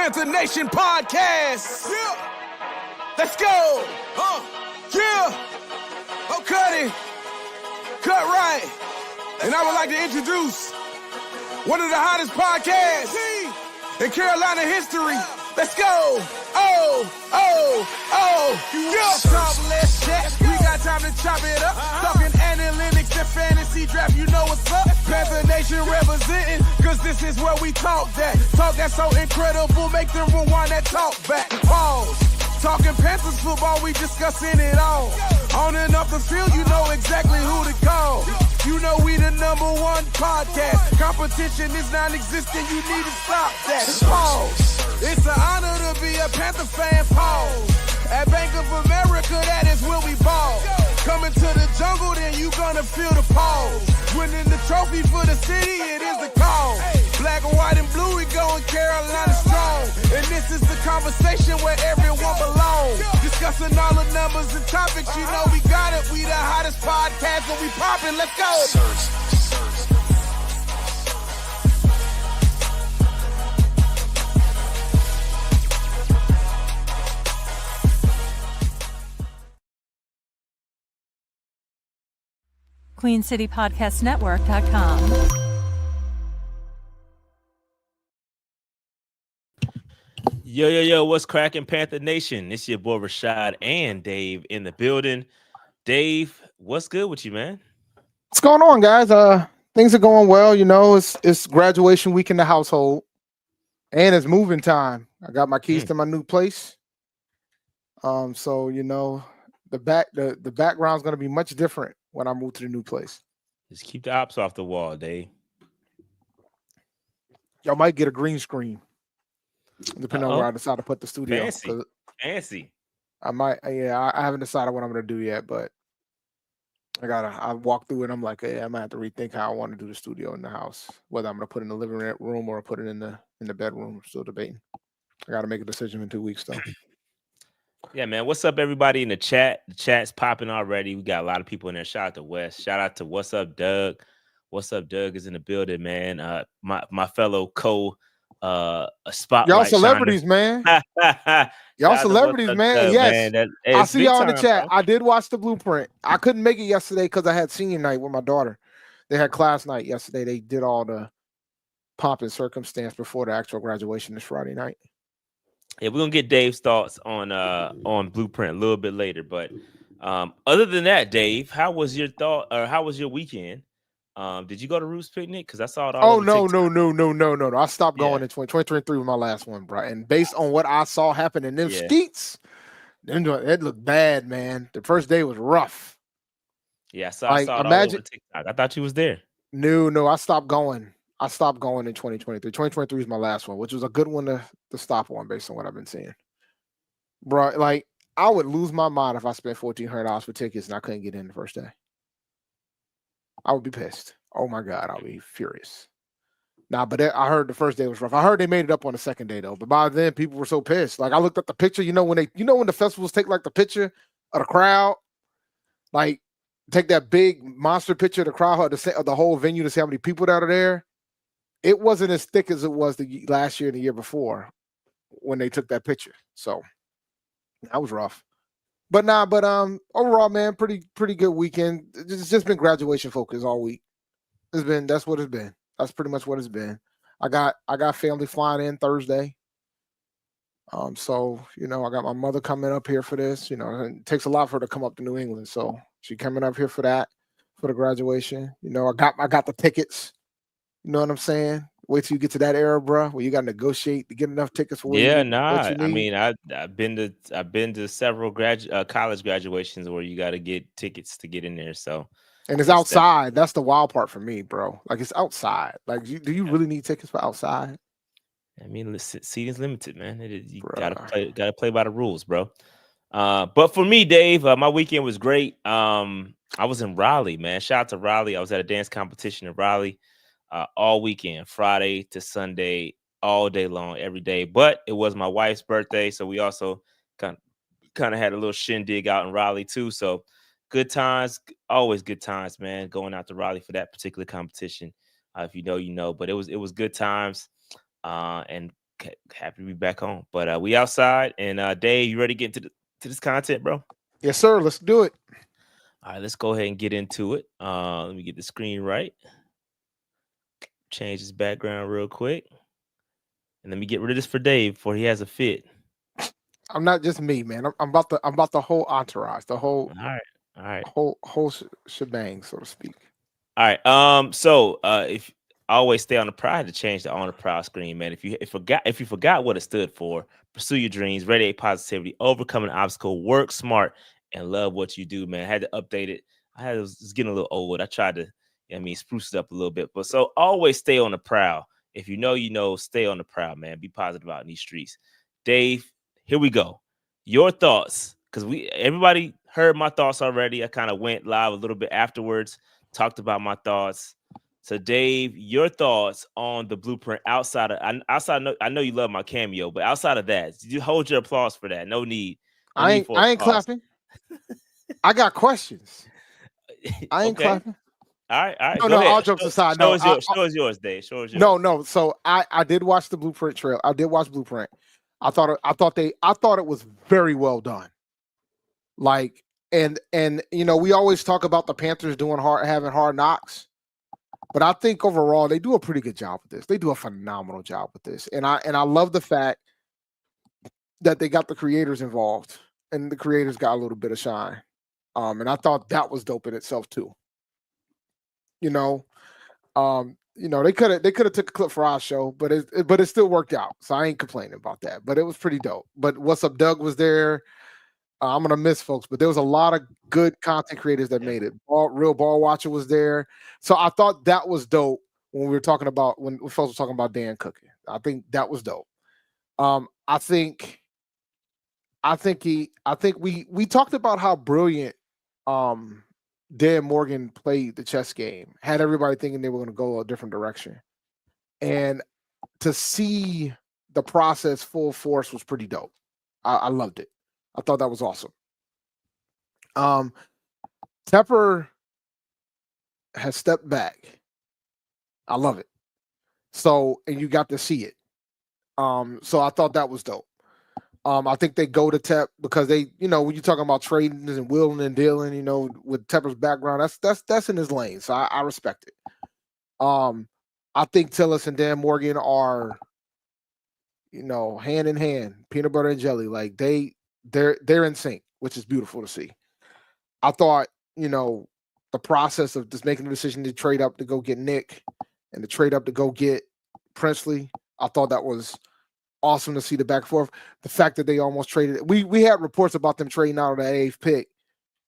Panther Nation podcast. Yeah. Let's go. Yeah. Oh, cut it. Cut right. And I would like to introduce one of the hottest podcasts in Carolina history. Let's go. Yeah. Talk, let's chat. We got time to chop it up. Talking analytics and fantasy draft. You know what's up. Panther Nation representing, cause this is where we talk that. Talk that's so incredible, make them rewind that talk back. Pause. Talking Panthers football, we discussing it all. On and off the field, you know exactly who to call. You know we the #1 podcast. Competition is non-existent, you need to stop that. Pause. It's an honor to be a Panther fan. Pause. At Bank of America, that is where we ball. Coming to the jungle, then you gonna feel the pause. Winning the trophy for the city, it is the call. Black, white, and blue, we going Carolina strong. And this is the conversation where everyone belongs. Discussing all the numbers and topics, you know we got it. We the hottest podcast, and we poppin'. Let's go. QueenCityPodcastNetwork.com. Yo, what's cracking, Panther Nation? It's your boy Rashad and Dave in the building. Dave, what's good with you, man? What's going on, guys? Things are going well. You know, it's graduation week in the household, and it's moving time. I got my keys to my new place. So you know, the background's gonna be much different when I move to the new place. Just keep the ops off the wall, Dave. Y'all might get a green screen, depending on where I decide to put the studio. Fancy. I might, I haven't decided what I'm gonna do yet, but I walk through it. I'm like, I might have to rethink how I want to do the studio in the house. Whether I'm gonna put it in the living room or put it in the bedroom. I'm still debating. I got to make a decision in 2 weeks, though. Yeah, man. What's up, everybody in the chat? The chat's popping already. We got a lot of people in there. Shout out to Wes. Shout out to What's Up, Doug. What's up, Doug is in the building, man. My fellow spotlight. Y'all celebrities, man. Y'all celebrities, man. Yes. Man. I see y'all in the chat. Bro. I did watch the blueprint. I couldn't make it yesterday because I had senior night with my daughter. They had class night yesterday. They did all the pomp and circumstance before the actual graduation this Friday night. Yeah, we're gonna get Dave's thoughts on Blueprint a little bit later. But other than that, Dave, how was your weekend? Did you go to Roots Picnic? Because I saw it all. No. I stopped going in 2023 was my last one, bro. And based on what I saw happen in them skeets, it looked bad, man. The first day was rough. Yeah, I saw it all over TikTok. I thought you was there. No, I stopped going. In 2023. 2023 is my last one, which was a good one to stop on based on what I've been seeing. Bro, like, I would lose my mind if I spent $1,400 for tickets and I couldn't get in the first day. I would be pissed. Oh my God, I'll be furious. But I heard the first day was rough. I heard they made it up on the second day though. But by then, people were so pissed. Like, I looked at the picture. When the festivals take like the picture of the crowd, like take that big monster picture of the crowd of the whole venue to see how many people that are there. It wasn't as thick as it was the last year and the year before when they took that picture. So that was rough. But overall, man, pretty good weekend. It's just been graduation focus all week. That's what it's been. That's pretty much what it's been. I got family flying in Thursday. So, I got my mother coming up here for this. It takes a lot for her to come up to New England. So she coming up here for that, for the graduation. I got the tickets. You know what I'm saying? Wait till you get to that era, bro, where you got to negotiate to get enough tickets for I mean, I've been to several college graduations where you got to get tickets to get in there. So, and it's outside. That's the wild part for me, bro. Like, it's outside. Like, do you really need tickets for outside? I mean, seating's limited, man. You gotta play by the rules, bro. But for me, Dave, my weekend was great. I was in Raleigh, man. Shout out to Raleigh. I was at a dance competition in Raleigh. All weekend, Friday to Sunday, all day long, every day. But it was my wife's birthday, so we also kind of had a little shindig out in Raleigh too. So good times, always good times, man. Going out to Raleigh for that particular competition. If you know, you know. But it was good times. And happy to be back home. But we outside, and Dave, you ready to get into this content, bro? Yes, sir. Let's do it. All right, let's go ahead and get into it. Let me get the screen right. Change his background real quick, and let me get rid of this for Dave before he has a fit. I'm not just me, man. I'm about the whole entourage, the whole whole shebang, so to speak. All right. So if I always stay on the proud, I had to change the on the proud screen, man. If you forgot what it stood for, pursue your dreams, radiate positivity, overcome an obstacle, work smart, and love what you do, man. I had to update it. I was getting a little old. I tried to, spruce it up a little bit. But so always stay on the proud. If you know, stay on the proud, man. Be positive out in these streets. Dave, here we go. Your thoughts, because everybody heard my thoughts already. I kind of went live a little bit afterwards, talked about my thoughts. So, Dave, your thoughts on the blueprint outside of I know you love my cameo, but outside of that, you hold your applause for that. No need. I ain't clapping. I got questions. I ain't clapping. All right. No, all jokes aside. Show us yours, Dave. Show us yours. No. So I did watch the blueprint trail. I did watch Blueprint. I thought it was very well done. Like, and we always talk about the Panthers having hard knocks. But I think overall they do a pretty good job with this. They do a phenomenal job with this. And I love the fact that they got the creators involved and the creators got a little bit of shine. And I thought that was dope in itself too. They could have took a clip for our show, but it still worked out. So I ain't complaining about that. But it was pretty dope. But What's Up Doug was there. I'm gonna miss folks, but there was a lot of good content creators that made it. Real Ball Watcher was there, so I thought that was dope when we were talking about when folks were talking about Dan cooking. I think that was dope. I think we talked about how brilliant Dan Morgan played the chess game, had everybody thinking they were going to go a different direction, and to see the process full force was pretty dope. I loved it. I thought that was awesome. Tepper has stepped back. I love it. So, and you got to see it. So I thought that was dope. I think they go to Tep because they, when you're talking about trading and willing and dealing, with Tepper's background, that's in his lane. So I respect it. I think Tillis and Dan Morgan are, hand in hand, peanut butter and jelly. Like they're in sync, which is beautiful to see. I thought, the process of just making the decision to trade up to go get Nick and to trade up to go get Princely, I thought that was awesome to see the back and forth. The fact that they almost traded, we had reports about them trading out of the 8th pick,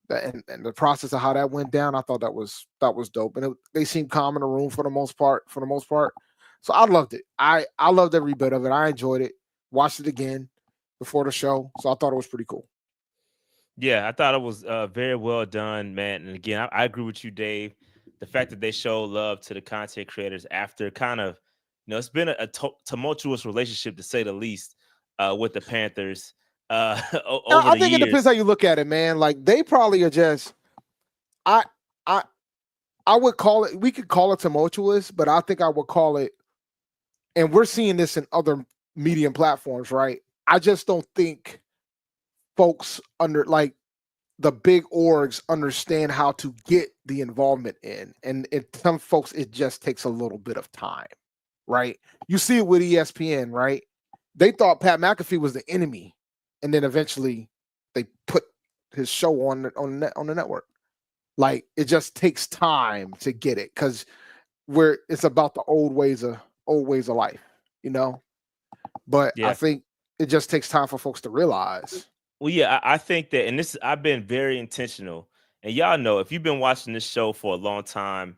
and the process of how that went down. I thought that was dope, and they seemed calm in the room for the most part. So I loved it. I loved every bit of it. I enjoyed it. Watched it again before the show, so I thought it was pretty cool. Yeah, I thought it was very well done, man. And again, I agree with you, Dave. The fact that they show love to the content creators after kind of, it's been a tumultuous relationship to say the least with the Panthers. I think it depends how you look at it, man. Like they probably are just, I would call it. We could call it tumultuous, but I think I would call it. And we're seeing this in other medium platforms, right? I just don't think folks under like the big orgs understand how to get the involvement in. And some folks, it just takes a little bit of time, right? You see it with ESPN, right? They thought Pat McAfee was the enemy. And then eventually they put his show on the network. Like it just takes time to get it because it's about the old ways of life, But yeah. I think it just takes time for folks to realize. Well, yeah, I think that, and I've been very intentional, and y'all know if you've been watching this show for a long time,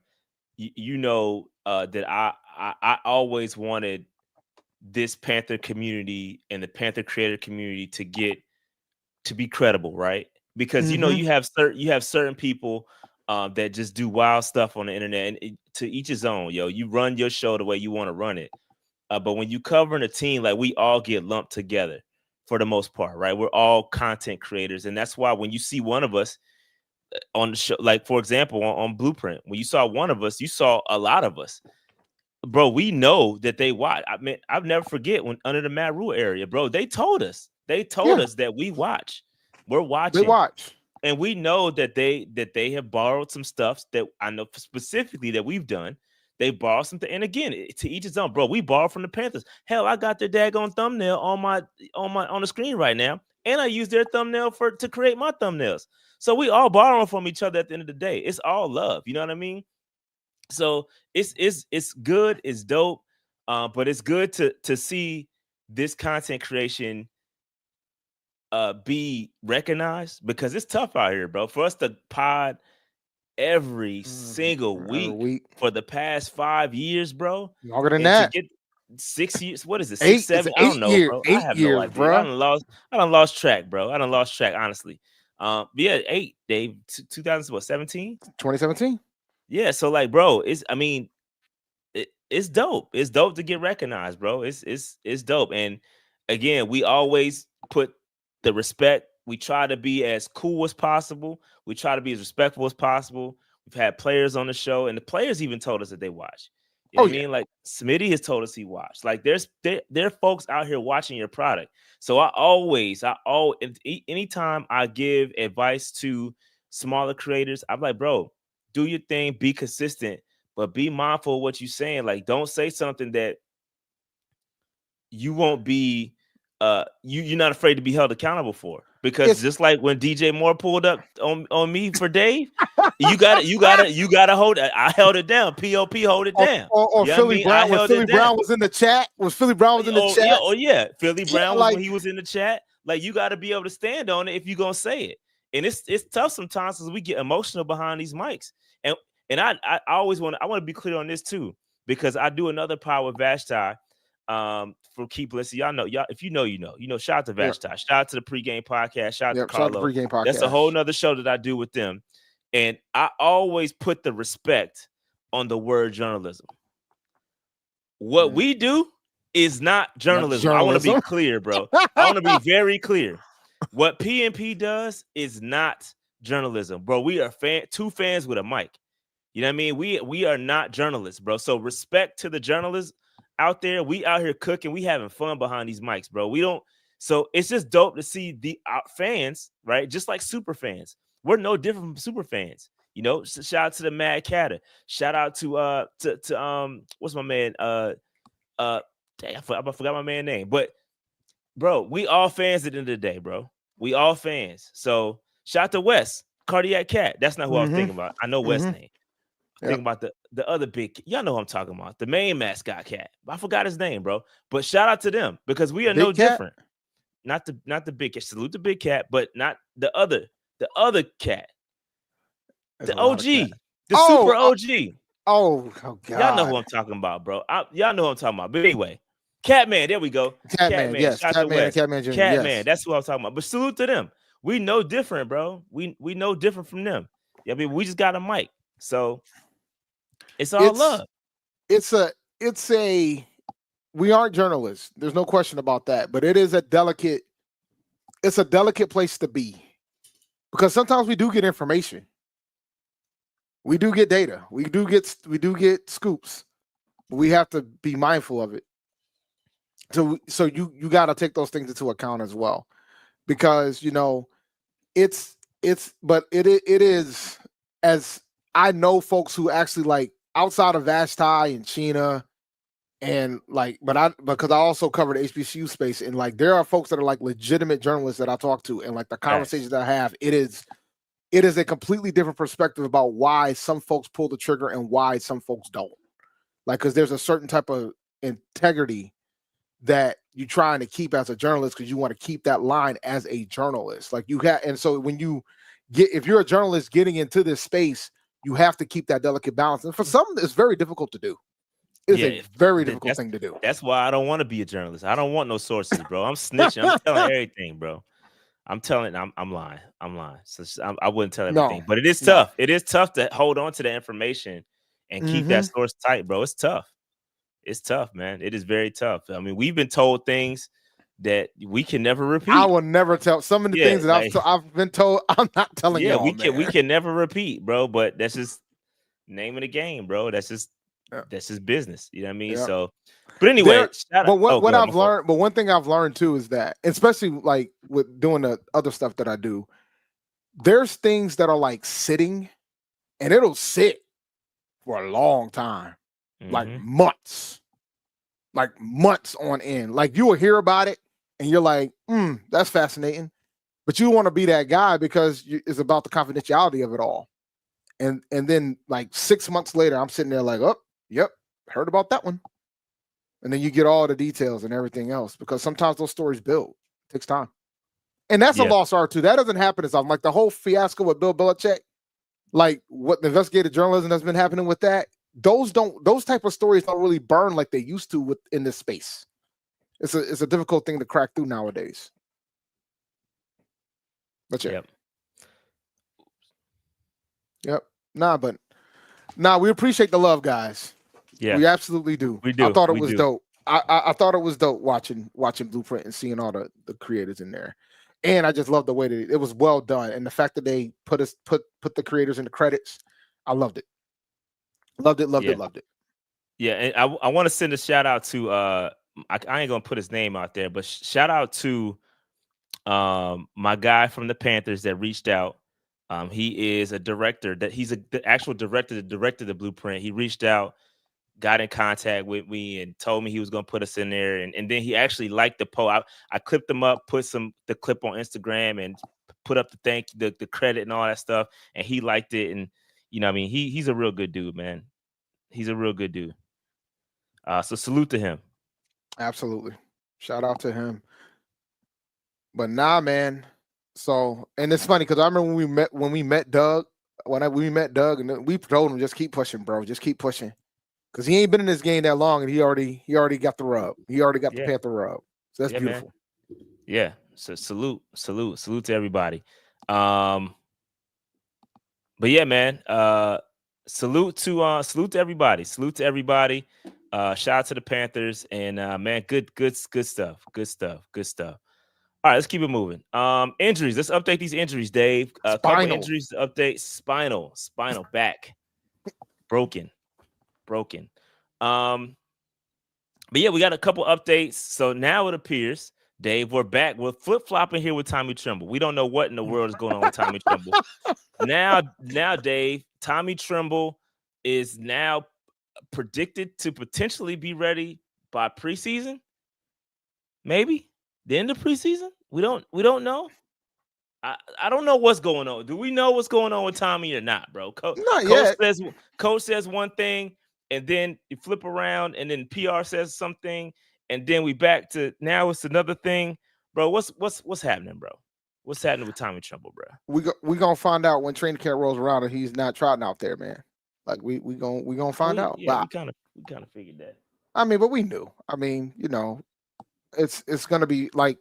you know that I always wanted this Panther community and the Panther creator community to be credible, right? Because you have certain people that just do wild stuff on the internet, and to each his own. You run your show the way you want to run it, but when you covering a team, like we all get lumped together. For the most part, right? We're all content creators. And that's why when you see one of us on the show, like, for example, on Blueprint, when you saw one of us, you saw a lot of us. bro, we know that they watch. I mean, I'll never forget when under the Matt Rule area, bro, they told us that we watch. We're watching. They watch. And we know that they have borrowed some stuff that I know specifically that we've done. They borrowed something, and again, to each his own, bro. We borrowed from the Panthers. Hell, I got their daggone thumbnail on the screen right now, and I use their thumbnail to create my thumbnails. So we all borrowing from each other at the end of the day. It's all love, you know what I mean? So it's good, it's dope, but it's good to see this content creation be recognized, because it's tough out here, bro. For us to pod every single week for the past 5 years, bro. Longer than that. To get 6 years. What is it? 8, 6, 7? I don't know, bro. I have no idea. Bro. I done lost track, bro. I done lost track, honestly. Yeah, 8, Dave. 2017? 2017. Yeah, so like, bro, it's dope. It's dope to get recognized, bro. It's dope. And again, we always put the respect. We try to be as cool as possible. We try to be as respectful as possible. We've had players on the show, and the players even told us that they watch. You know what I mean? Like Smitty has told us he watched. Like there are folks out here watching your product. So anytime I give advice to smaller creators, I'm like, bro, do your thing, be consistent, but be mindful of what you're saying. Like, don't say something that you won't be you're not afraid to be held accountable for. Because just like when DJ Moore pulled up on me for Dave, you gotta hold it. I held it down. POP hold it down. Or Philly Brown. When Philly Brown was in the chat. Philly Brown was in the chat. Philly Brown was when he was in the chat. Like, you got to be able to stand on it if you're gonna say it. And it's tough sometimes because we get emotional behind these mics. And I always want to be clear on this too, because I do another pod with Vashti. For Keep Listening, y'all, if you know, shout out to Vashti, shout out to the pregame podcast, shout out to Carlo. Shout out to the pregame podcast. That's a whole nother show that I do with them. And I always put the respect on the word journalism. What we do is not journalism. I want to be clear, bro. I want to be very clear. What PNP does is not journalism, bro. We are two fans with a mic. You know what I mean? We are not journalists, bro. So respect to the journalists out there. We out here cooking. We having fun behind these mics, bro. So it's just dope to see the fans, right? Just like super fans. We're no different from super fans. You know, shout out to the Mad Catter. Shout out to what's my man? Dang, I forgot my man's name. But bro, we all fans at the end of the day, bro. We all fans. So shout out to Wes, Cardiac Cat. That's not who I was thinking about. I know Wes' name. Think about the other big, y'all know who I'm talking about, the main mascot cat. I forgot his name, bro. But shout out to them, because we are different. Not the big cat. Salute the big cat, but not the other cat. The OG, the super OG. Oh God. Y'all know who I'm talking about, bro. Y'all know who I'm talking about. But anyway, Catman, there we go. Catman, yes. Catman Jr. Catman, that's who I'm talking about. But salute to them. We know different, bro. We know different from them. Yeah, I mean, we just got a mic. So it's love. We aren't journalists. There's no question about that. But it's a delicate place to be, because sometimes we do get information. We do get data. We do get scoops. We have to be mindful of it. So you got to take those things into account as well, because it is, as I know folks who actually, like, outside of Vashti and Sheena, and because I also cover the HBCU space, and like there are folks that are like legitimate journalists that I talk to, and like the conversations that I have, it is a completely different perspective about why some folks pull the trigger and why some folks don't. Like, because there's a certain type of integrity that you're trying to keep as a journalist, because you want to keep that line as a journalist. Like and so when if you're a journalist getting into this space, you have to keep that delicate balance. And for some, it's very difficult to do. It's a very difficult thing to do. That's why I don't want to be a journalist. I don't want no sources, bro. I'm snitching. I'm telling everything, bro. I'm lying. So I wouldn't tell everything. But it is tough. It is tough to hold on to the information and keep that source tight, bro. It's tough. It's tough, man. It is very tough. I mean, we've been told things that we can never repeat. I will never tell some of the things that I've been told. I'm not telling you. We can never repeat, bro. But that's just name of the game, bro. That's just that's his business. You know what I mean? Yeah. So, but anyway, what I've learned, but one thing I've learned too is that, especially like with doing the other stuff that I do, there's things that are like sitting, and it'll sit for a long time, like months on end. Like you will hear about it, and you're like, that's fascinating, but you want to be that guy because it's about the confidentiality of it all. And then like 6 months later, I'm sitting there like, oh, yep, heard about that one. And then you get all the details and everything else, because sometimes those stories build. It takes time. And that's a lost art too. That doesn't happen as often. Like the whole fiasco with Bill Belichick, like what the investigative journalism that's been happening with that, those type of stories don't really burn like they used to in this space. It's a difficult thing to crack through nowadays. But yeah. Yep. Nah, we appreciate the love, guys. Yeah, we absolutely do. We do. I thought it was dope. I thought it was dope watching Blueprint and seeing all the creators in there. And I just love the way that it was well done. And the fact that they put the creators in the credits, I loved it. Loved it. Yeah, and I want to send a shout out to I ain't gonna put his name out there, but shout out to my guy from the Panthers that reached out. He is a director the actual director that directed the Blueprint. He reached out, got in contact with me, and told me he was going to put us in there. And then he actually liked the post. I clipped him up, put the clip on Instagram, and put up the credit and all that stuff. And he liked it. And, you know, I mean, he's a real good dude, man. He's a real good dude. So salute to him. Absolutely. Shout out to him. But nah, man. So, and it's funny because I remember when we met Doug, and we told him, just keep pushing, bro. Just keep pushing. Because he ain't been in this game that long, and he already got the rub. He already got the Panther rub. So that's beautiful. Man. Yeah. So salute to everybody. But yeah, man. Salute to everybody. Salute to everybody. Shout out to the Panthers, and man, good stuff. Good stuff. All right, let's keep it moving. Injuries. Let's update these injuries, Dave. A couple injuries to update. Spinal back. Broken. But yeah, we got a couple updates. So now it appears, Dave, we're back. We're flip-flopping here with Tommy Tremble. We don't know what in the world is going on with Tommy Tremble. Now, Dave, Tommy Tremble is now predicted to potentially be ready by preseason. Maybe the end of preseason. We don't know. I don't know what's going on. Do we know what's going on with Tommy or not, bro? Not yet. Coach says one thing, and then you flip around, and then PR says something, and then we back to now it's another thing, bro. What's happening, bro? What's happening with Tommy Tremble, bro? We gonna find out when training camp rolls around and he's not trotting out there, man. Like we gonna find out. Yeah, we kind of figured that. I mean, but we knew. I mean, you know, it's gonna be like,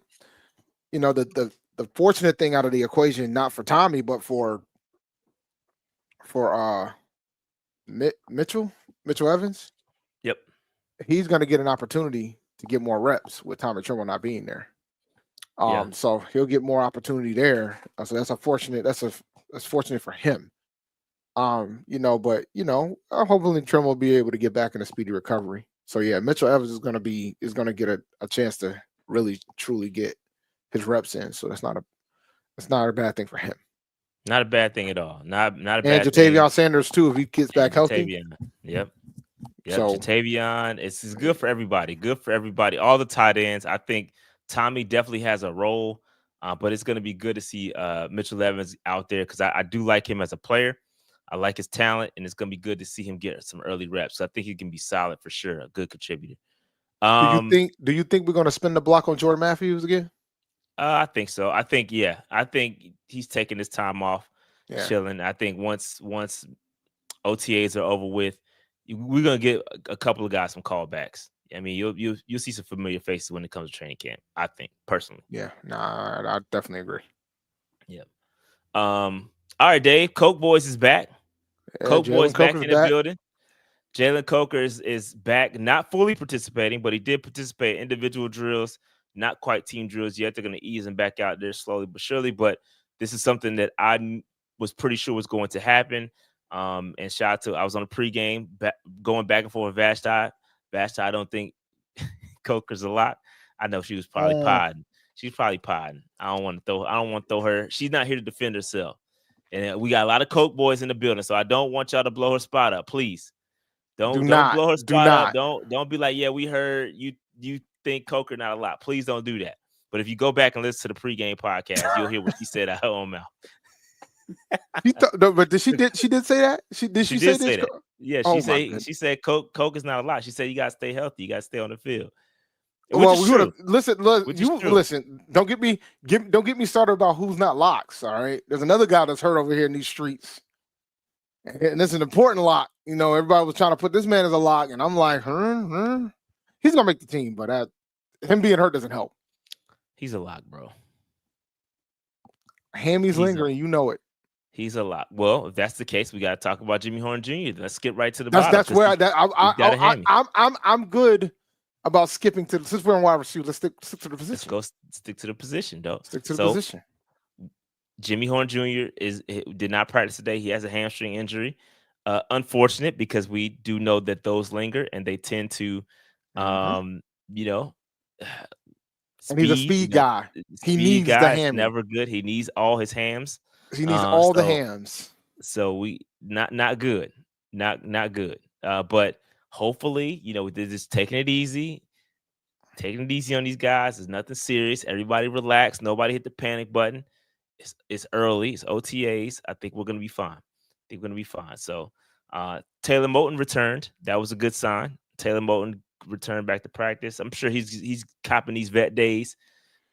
you know, the fortunate thing out of the equation, not for Tommy, but for Mitchell Evans. Yep. He's gonna get an opportunity to get more reps with Tommy Tremble not being there. So he'll get more opportunity there. So that's fortunate for him. You know, but you know, hopefully Tremble will be able to get back in a speedy recovery. So yeah, Mitchell Evans is gonna get a chance to really truly get his reps in. So that's not a bad thing for him. Not a bad thing at all. Not a bad thing. And Jatavion Sanders too, if he gets back healthy. Yep. So Jatavion, it's good for everybody. Good for everybody. All the tight ends. I think Tommy definitely has a role, but it's going to be good to see Mitchell Evans out there because I do like him as a player. I like his talent, and it's going to be good to see him get some early reps. So I think he can be solid for sure, a good contributor. Do you think we're going to spin the block on Jordan Matthews again? I think so. I think he's taking his time off, chilling. I think once OTAs are over with, we're gonna get a couple of guys some callbacks. I mean, you'll see some familiar faces when it comes to training camp. I think personally. Yeah, I definitely agree. Yeah. All right, Dave. Coke Boys is back. Coke Boys back in the building. Jalen Coker is back, not fully participating, but he did participate in individual drills, not quite team drills yet. They're going to ease him back out there slowly but surely. But this is something that I was pretty sure was going to happen. And shout out to, I was on a pregame going back and forth with Vashti. Vashti, I don't think Coker's a lot. I know she was probably podding. She's probably podding. I don't want to throw her. She's not here to defend herself. And we got a lot of Coke boys in the building, so I don't want y'all to blow her spot up, please. Don't blow her spot up. Don't be like, yeah, we heard you think Coker not a lot. Please don't do that. But if you go back and listen to the pregame podcast, you'll hear what she said out her own mouth. No, but she did say that? She did say that? Yeah, she said Coke is not a lot. She said you gotta stay healthy, you gotta stay on the field. Well, listen. Don't get me started about who's not locks. All right, there's another guy that's hurt over here in these streets, and this is an important lock. You know, everybody was trying to put this man as a lock, and I'm like, he's gonna make the team, but him being hurt doesn't help. He's a lock, bro. Hammy's lingering, you know it. He's a lot. Well, if that's the case, we got to talk about Jimmy Horn Jr. Let's get right to the bottom. That's where I'm good about skipping to, since we're on wide receiver. Let's stick to the position. Let's go stick to the position, though. Stick to the position. Jimmy Horn Jr. did not practice today. He has a hamstring injury. Unfortunate, because we do know that those linger and they tend to, you know. And he's a speed guy. He needs the ham. Never good. He needs all his hams. He needs all the hams. So we not good. Not good. But hopefully, you know, they're just taking it easy on these guys. There's nothing serious. Everybody relax. Nobody hit the panic button. It's early. It's OTAs. I think we're gonna be fine. So Taylor Moton returned. That was a good sign. Taylor Moton returned back to practice. I'm sure he's copping these vet days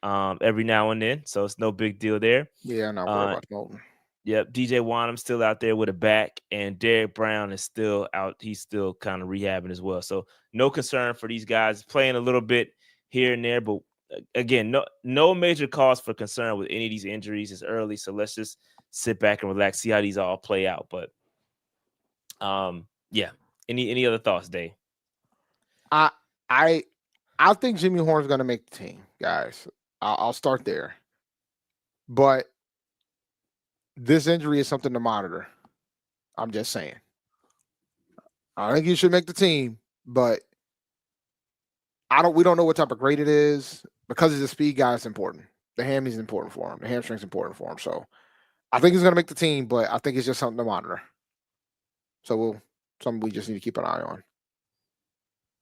every now and then, so it's no big deal there. Yeah, not worried about Moton. Yep, DJ Wonnum still out there with a back, and Derrick Brown is still out. He's still kind of rehabbing as well. So no concern for these guys, playing a little bit here and there, but again, no major cause for concern with any of these injuries. It's early, so let's just sit back and relax, see how these all play out. But yeah. Any other thoughts, Dave? I think Jimmy Horn's going to make the team, guys. I'll start there. But this injury is something to monitor. I'm just saying. I think he should make the team, but we don't know what type of grade it is. Because he's a speed guy, it's important. The hammy is important for him. The hamstring's important for him. So I think he's going to make the team, but I think it's just something to monitor. So something we just need to keep an eye on.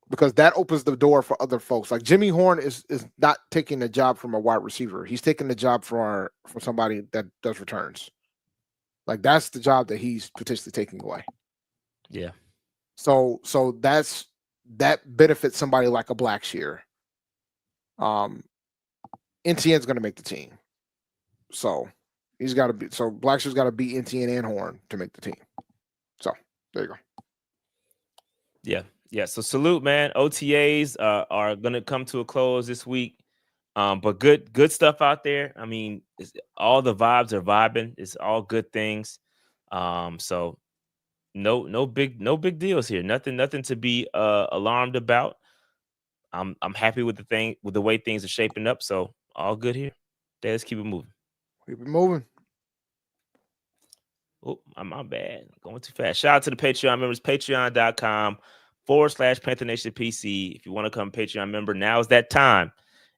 Because that opens the door for other folks. Like Jimmy Horn is not taking the job from a wide receiver. He's taking the job for somebody that does returns. Like that's the job that he's potentially taking away. Yeah. So that benefits somebody like a Blackshear. NTN's going to make the team. So he's got to be. So Blackshear's got to beat NTN and Horn to make the team. So there you go. Yeah. Yeah, so salute, man. OTAs are going to come to a close this week, but good stuff out there. I mean, all the vibes are vibing. It's all good things. So no big deals here. Nothing to be alarmed about. I'm happy with the way things are shaping up. So all good here. Let's keep it moving. Keep it moving. Oh, my bad. Going too fast. Shout out to the Patreon members. Patreon.com/Panther Nation PC. If you want to become a Patreon member, now is that time.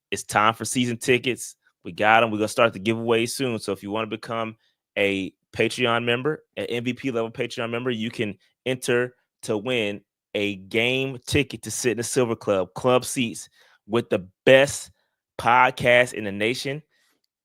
It's time for season tickets. We got them. We're going to start the giveaway soon. So if you want to become a Patreon member, an MVP level Patreon member, you can enter to win a game ticket to sit in the Silver Club seats with the best podcast in the nation,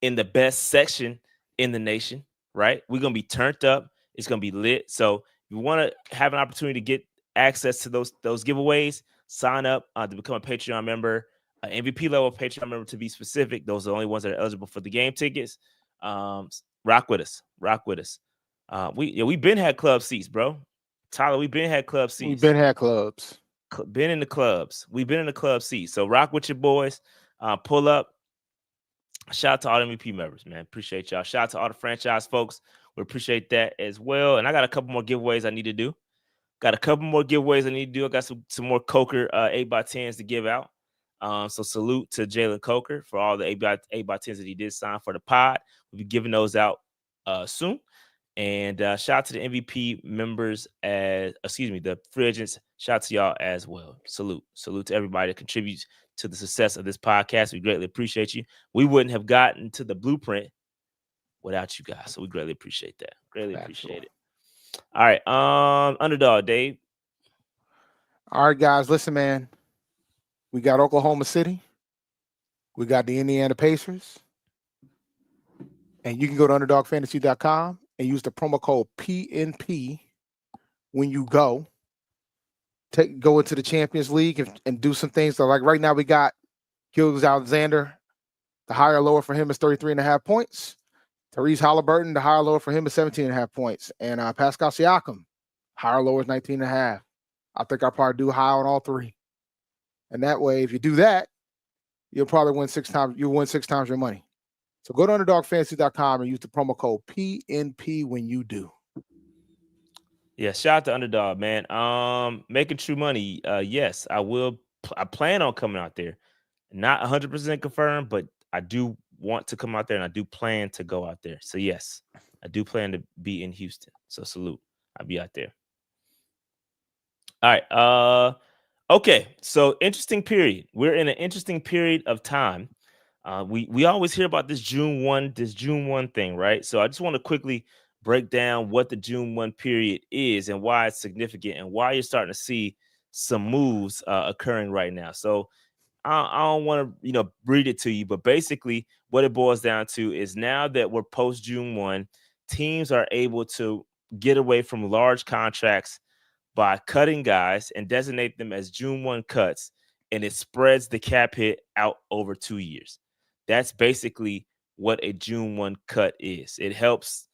in the best section in the nation, right? We're going to be turned up. It's going to be lit. So if you want to have an opportunity to get access to those giveaways, sign up to become a Patreon member, an MVP level Patreon member to be specific. Those are the only ones that are eligible for the game tickets. Rock with us. We've been had club seats, bro. Tyler, we've been had club seats. We've been had clubs. Been in the clubs. We've been in the club seats. So rock with your boys. Pull up. Shout out to all the MVP members, man. Appreciate y'all. Shout out to all the franchise folks. We appreciate that as well. And I got a couple more giveaways I need to do. I got some more Coker 8x10s to give out. So salute to Jalen Coker for all the 8x10s that he did sign for the pod. We'll be giving those out soon. And shout out to the MVP members, the free agents. Shout out to y'all as well. Salute to everybody that contributes to the success of this podcast. We greatly appreciate you. We wouldn't have gotten to the blueprint without you guys, so we greatly appreciate that. Greatly appreciate it. All right, underdog Dave. All right, guys, listen, man. We got Oklahoma City. We got the Indiana Pacers. And you can go to underdogfantasy.com and use the promo code PNP when you go into the Champions League and do some things. So, like right now, we got Gilgeous-Alexander. The higher lower for him is 33.5 points. Therese Halliburton, the higher lower for him is 17.5 points. And Pascal Siakam, higher lower is 19.5. I think I'll probably do high on all three. And that way, if you do that, you'll probably win 6 times. You'll win 6 times your money. So go to underdogfantasy.com and use the promo code PNP when you do. Yeah, shout out to Underdog, man. Making true money. Yes, I will. I plan on coming out there. Not 100% confirmed, but I do want to come out there, and I do plan to go out there. So yes, I do plan to be in Houston. So salute. I'll be out there. All right. Okay. So interesting period. We're in an interesting period of time. We always hear about this June 1 thing, right? So I just want to quickly break down what the June 1 period is and why it's significant and why you're starting to see some moves occurring right now. So I don't want to, read it to you, but basically what it boils down to is now that we're post June 1, teams are able to get away from large contracts by cutting guys and designate them as June 1 cuts, and it spreads the cap hit out over 2 years. That's basically what a June 1 cut is. It helps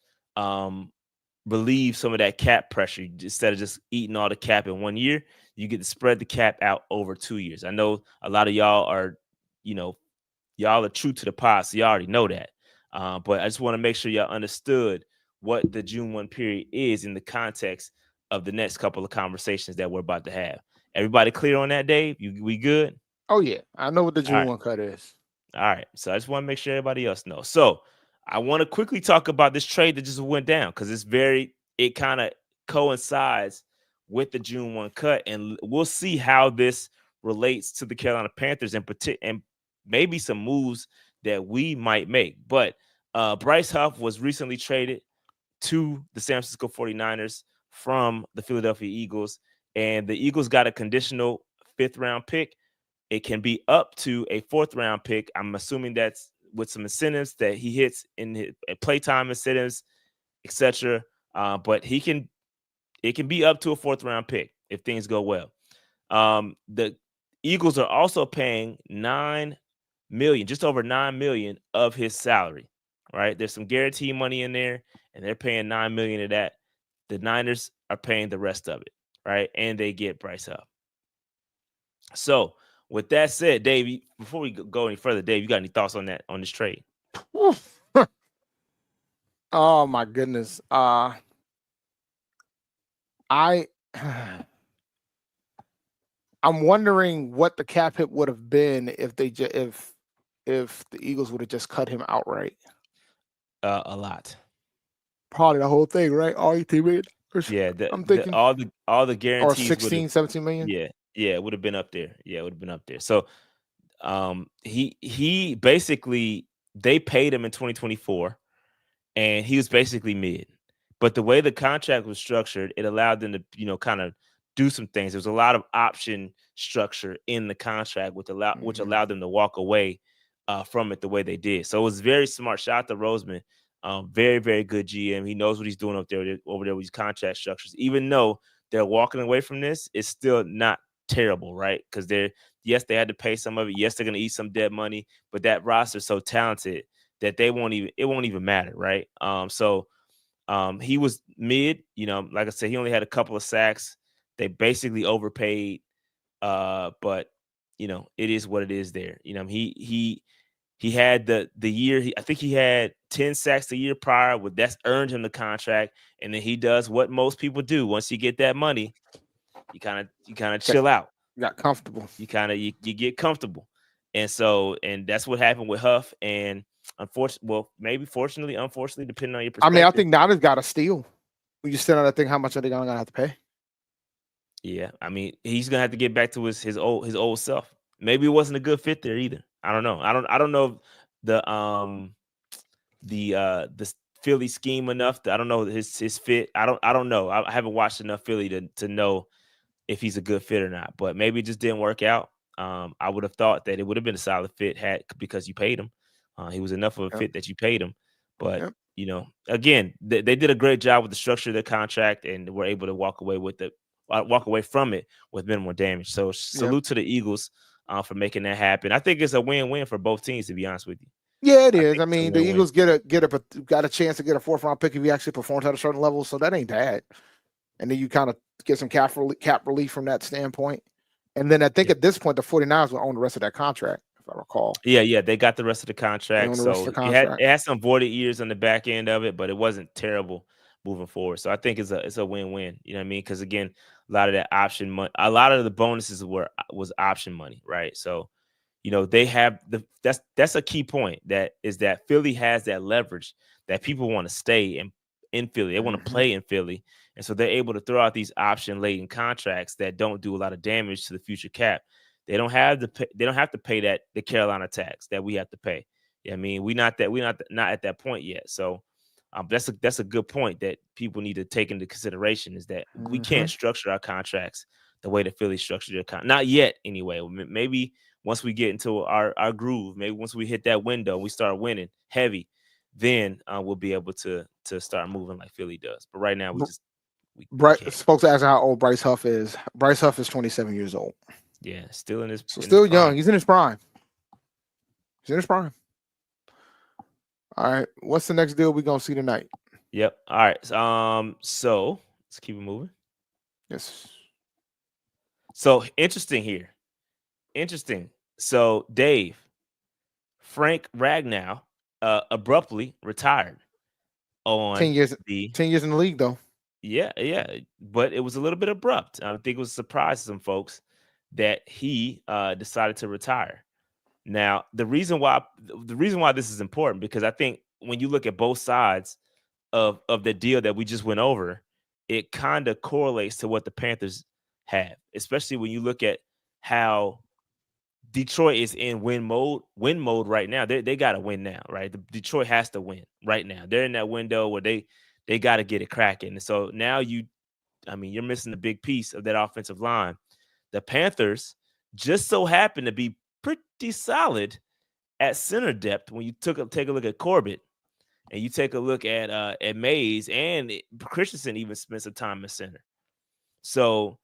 relieve some of that cap pressure. Instead of just eating all the cap in 1 year, you get to spread the cap out over 2 years. I know a lot of y'all are, y'all are true to the pod, so y'all already know that. But I just want to make sure y'all understood what the June 1 period is in the context of the next couple of conversations that we're about to have. Everybody clear on that, Dave? We good? Oh, yeah. I know what the June 1 cut is. All right. So I just want to make sure everybody else knows. So I want to quickly talk about this trade that just went down because it kind of coincides with the June 1 cut. And we'll see how this relates to the Carolina Panthers and maybe some moves that we might make. But Bryce Huff was recently traded to the San Francisco 49ers from the Philadelphia Eagles. And the Eagles got a conditional 5th-round pick. It can be up to a 4th-round pick. I'm assuming that's with some incentives that he hits in his playtime incentives, etc. But it can be up to a 4th-round pick if things go well. The Eagles are also paying $9 million, just over $9 million of his salary. Right? There's some guarantee money in there, and they're paying $9 million of that. The Niners are paying the rest of it, right? And they get Bryce Huff. So, with that said, Dave, before we go any further, Dave, you got any thoughts on this trade? Oh my goodness. I'm wondering what the cap hit would have been if the Eagles would have just cut him outright. A lot. Probably the whole thing, right? All $18 million. Yeah, I'm thinking all the guarantees, or 16, 17 million. Yeah, it would have been up there. So, he basically, they paid him in 2024, and he was basically mid. But the way the contract was structured, it allowed them to, kind of do some things. There was a lot of option structure in the contract, which allowed them to walk away from it the way they did. So it was very smart. Shout out to Roseman. Very, very good GM. He knows what he's doing over there with these contract structures. Even though they're walking away from this, it's still not terrible, right? Because they had to pay some of it. Yes, they're going to eat some dead money, but that roster's so talented that it won't even matter, right? So he was mid. Like I said, he only had a couple of sacks. They basically overpaid, but it is what it is. There, he had the year. I think he had 10 sacks the year prior. That's earned him the contract, and then he does what most people do. Once you get that money, you kind of chill out. You got comfortable. You get comfortable, and that's what happened with Huff. And maybe fortunately, unfortunately, depending on your I perspective. mean, I think Niners got to steal. When you sit on that thing, how much are they gonna have to pay? Yeah, I mean, he's gonna have to get back to his old self. Maybe it wasn't a good fit there either. I don't know. I don't know the Philly scheme enough. I don't know his fit. I don't know. I haven't watched enough Philly to know if he's a good fit or not. But maybe it just didn't work out. I would have thought that it would have been a solid fit because you paid him. He was enough of a fit that you paid him. But again, they did a great job with the structure of their contract and were able to walk away from it with minimal damage. So salute to the Eagles for making that happen. I think it's a win-win for both teams, to be honest with you. Yeah, it is. I mean, the Eagles got a chance to get a 4th round pick if he actually performs at a certain level, so that ain't bad. And then you kind of get some cap relief from that standpoint. And then I think at this point, the 49ers will own the rest of that contract, if I recall. Yeah, they got the rest of the contract. It had some voided years on the back end of it, but it wasn't terrible moving forward. So I think it's a win-win. You know what I mean? Because again, a lot of that option money, a lot of the bonuses was option money, right? So they have that's a key point that Philly has that leverage that people want to stay in Philly. They want to play in Philly. And so they're able to throw out these option-laden contracts that don't do a lot of damage to the future cap. They don't have to pay that the Carolina tax that we have to pay. I mean, we're not at that point yet. So that's a good point that people need to take into consideration is that we can't structure our contracts the way the Philly structured their contract. Not yet, anyway. Maybe once we get into our groove, maybe once we hit that window, we start winning heavy, then we'll be able to start moving like Philly does. But right now, supposed to ask how old Bryce Huff is. Bryce Huff is 27 years old. Yeah, still in his still young. He's in his prime. All right. What's the next deal we're gonna see tonight? Yep. All right. So let's keep it moving. Yes. So interesting here. So Dave, Frank Ragnow abruptly retired on 10 years in the league, though. Yeah, but it was a little bit abrupt. I think it was a surprise to some folks that he decided to retire. Now, the reason why this is important, because I think when you look at both sides of the deal that we just went over, it kind of correlates to what the Panthers have, especially when you look at how Detroit is in win mode right now. They got to win now, right? Detroit has to win right now. They're in that window where they got to get it cracking. And so now you're missing a big piece of that offensive line. The Panthers just so happen to be pretty solid at center depth when you take a look at Corbett and you take a look at Mays, and Christensen even spent some time at center. So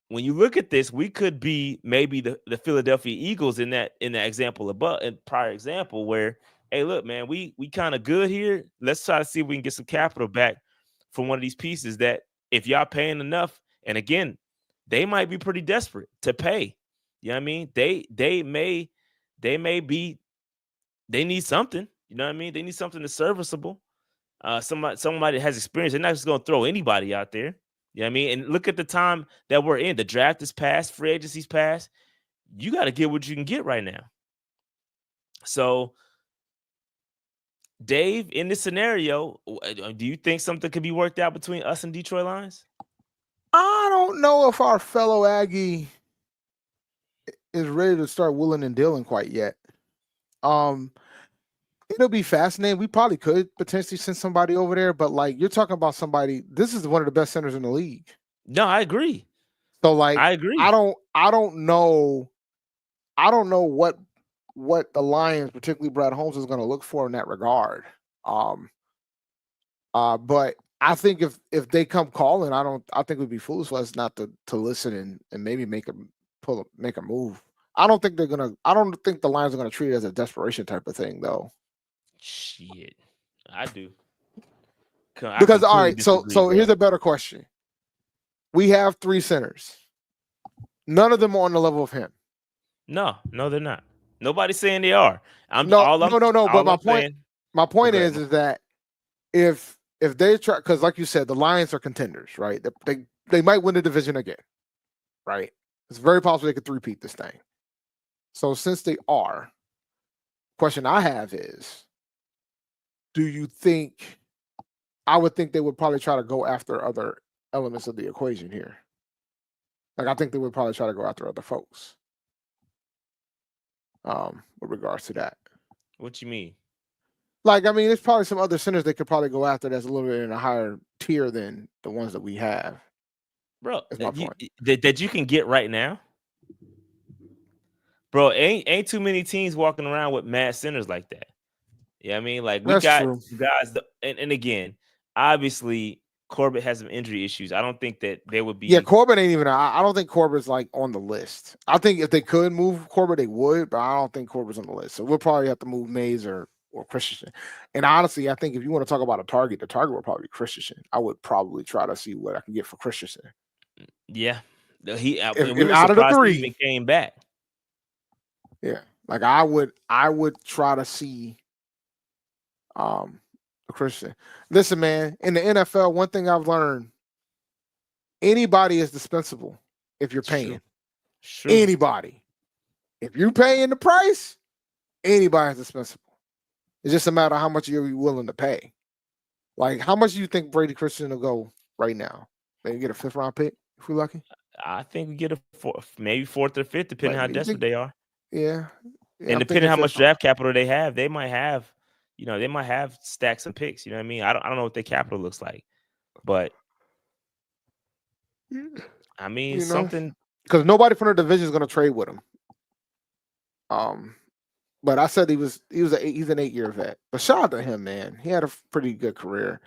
when you look at this, we could be maybe the Philadelphia Eagles in that example above, in prior example, where, hey, look, man, we kind of good here. Let's try to see if we can get some capital back from one of these pieces that if y'all paying enough, and again, they might be pretty desperate to pay. You know what I mean? They need something. You know what I mean? They need something that's serviceable. Somebody that has experience. They're not just going to throw anybody out there. You know what I mean? And look at the time that we're in. The draft is passed. Free agency's passed. You got to get what you can get right now. So, Dave, in this scenario, do you think something could be worked out between us and Detroit Lions? I don't know if our fellow Aggie is ready to start willing and dealing quite yet. It'll be fascinating. We probably could potentially send somebody over there, but like you're talking about somebody, this is one of the best centers in the league. No, I agree. So like I agree. I don't know what the Lions, particularly Brad Holmes, is going to look for in that regard. But I think if they come calling, I think it would be foolish for us not to listen and maybe make a move. I don't think the Lions are gonna treat it as a desperation type of thing though. Shit. I do. Because all right, so here's a better question. We have 3 centers. None of them are on the level of him. No, they're not. Nobody's saying they are. No. But my point is that if they try, because like you said, the Lions are contenders, right? They might win the division again, right? It's very possible they could three-peat this thing. So since they are, question I have is, do you think? I would think they would probably try to go after other elements of the equation here. Like I think they would probably try to go after other folks. With regards to that. What you mean? Like, I mean, there's probably some other centers they could probably go after that's a little bit in a higher tier than the ones that we have. Bro, That's my point. That you can get right now. Bro, ain't too many teams walking around with mad centers like that. Yeah, I mean, like we That's got true. guys, and again, obviously Corbett has some injury issues. I don't think that they would be. Yeah, Corbett ain't even. I don't think Corbett's like on the list. I think if they could move Corbett, they would, but I don't think Corbett's on the list. So we'll probably have to move Mays or Christensen. And honestly, I think if you want to talk about a target, the target would probably be Christensen. I would probably try to see what I can get for Christensen. Yeah, we if were out of the surprised three, he even came back. Yeah, like I would try to see Christian. Listen, man, in the NFL, one thing I've learned, anybody is dispensable if you're paying. Sure. Anybody. If you're paying the price, anybody's dispensable. It's just a matter of how much you're willing to pay. Like, how much do you think Brady Christian will go right now? Maybe get a 5th round pick if we're lucky. I think we get a 4th, maybe 4th or 5th, depending how desperate they are. Yeah. And depending how much draft capital they have, they might have, they might have stacks of picks. You know what I mean? I don't know what their capital looks like, but I mean something because nobody from their division is going to trade with him. But I said he's an 8-year vet. But shout out to him, man. He had a pretty good career.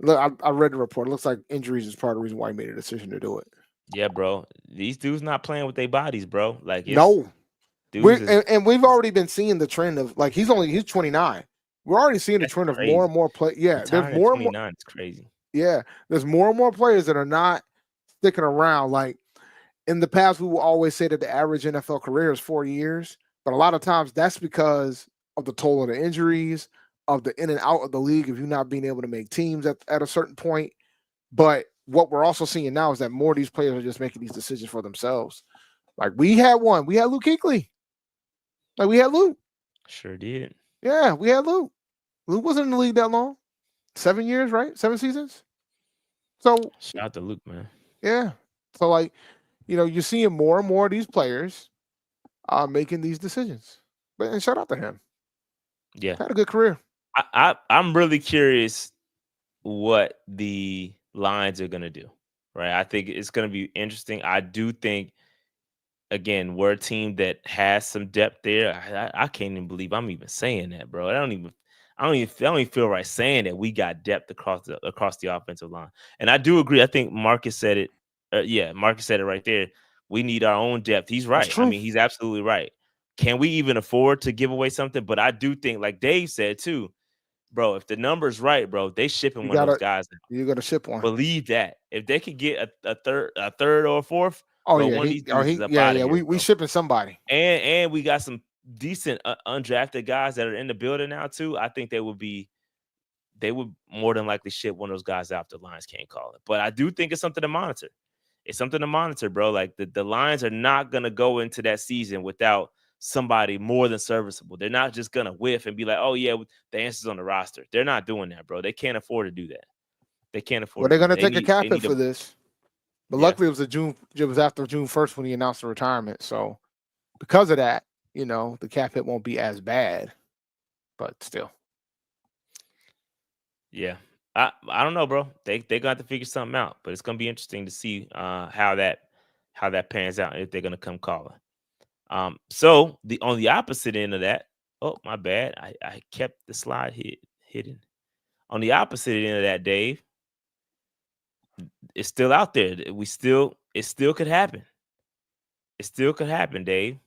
Look, I read the report. It looks like injuries is part of the reason why he made a decision to do it. Yeah, bro. These dudes not playing with their bodies, bro. Like no. And we've already been seeing the trend of like he's 29. We're already seeing the trend of more and more play. Yeah, there's more and more. It's crazy. Yeah, there's more and more players that are not sticking around. Like in the past, we will always say that the average NFL career is 4 years, but a lot of times that's because of the toll of the injuries, of the in and out of the league, of you not being able to make teams at a certain point. But what we're also seeing now is that more of these players are just making these decisions for themselves. Like we had Luke Kuechly. Like we had Luke. Sure did. Yeah, we had Luke. Luke wasn't in the league that long. 7 years, right? 7 seasons. So shout out to Luke, man. Yeah. So like, you're seeing more and more of these players making these decisions. And shout out to him. Yeah. Had a good career. I'm really curious what the Lions are gonna do. Right. I think it's gonna be interesting. I do think again, we're a team that has some depth there. I can't even believe I'm even saying that, bro. I don't even feel right saying that we got depth across the offensive line. And I do agree. I think Marcus said it. Marcus said it right there. We need our own depth. He's right. I mean, he's absolutely right. Can we even afford to give away something? But I do think, like Dave said too, bro, if the number's right, bro, they shipping one of those guys. You're gonna ship one. Believe that. If they could get a third or a fourth. Oh, bro, yeah, one of these dudes is up out of here, we shipping somebody. And we got some decent undrafted guys that are in the building now too. I think they would more than likely ship one of those guys out if the Lions can't call it. But I do think it's something to monitor. It's something to monitor, bro. Like the Lions are not gonna go into that season without somebody more than serviceable. They're not just gonna whiff and be like, oh yeah, the answer's on the roster. They're not doing that, bro. They can't afford to do that. They can't afford. Well, they're gonna take a cap hit for this. But luckily, it was after June 1st when he announced the retirement. So because of that, the cap hit won't be as bad. But still. Yeah. I don't know, bro. They're gonna have to figure something out. But it's gonna be interesting to see how that pans out if they're gonna come calling. So on the opposite end of that, oh my bad. I kept the slide hidden. On the opposite end of that, Dave. It's still out there. It still could happen. It still could happen, Dave.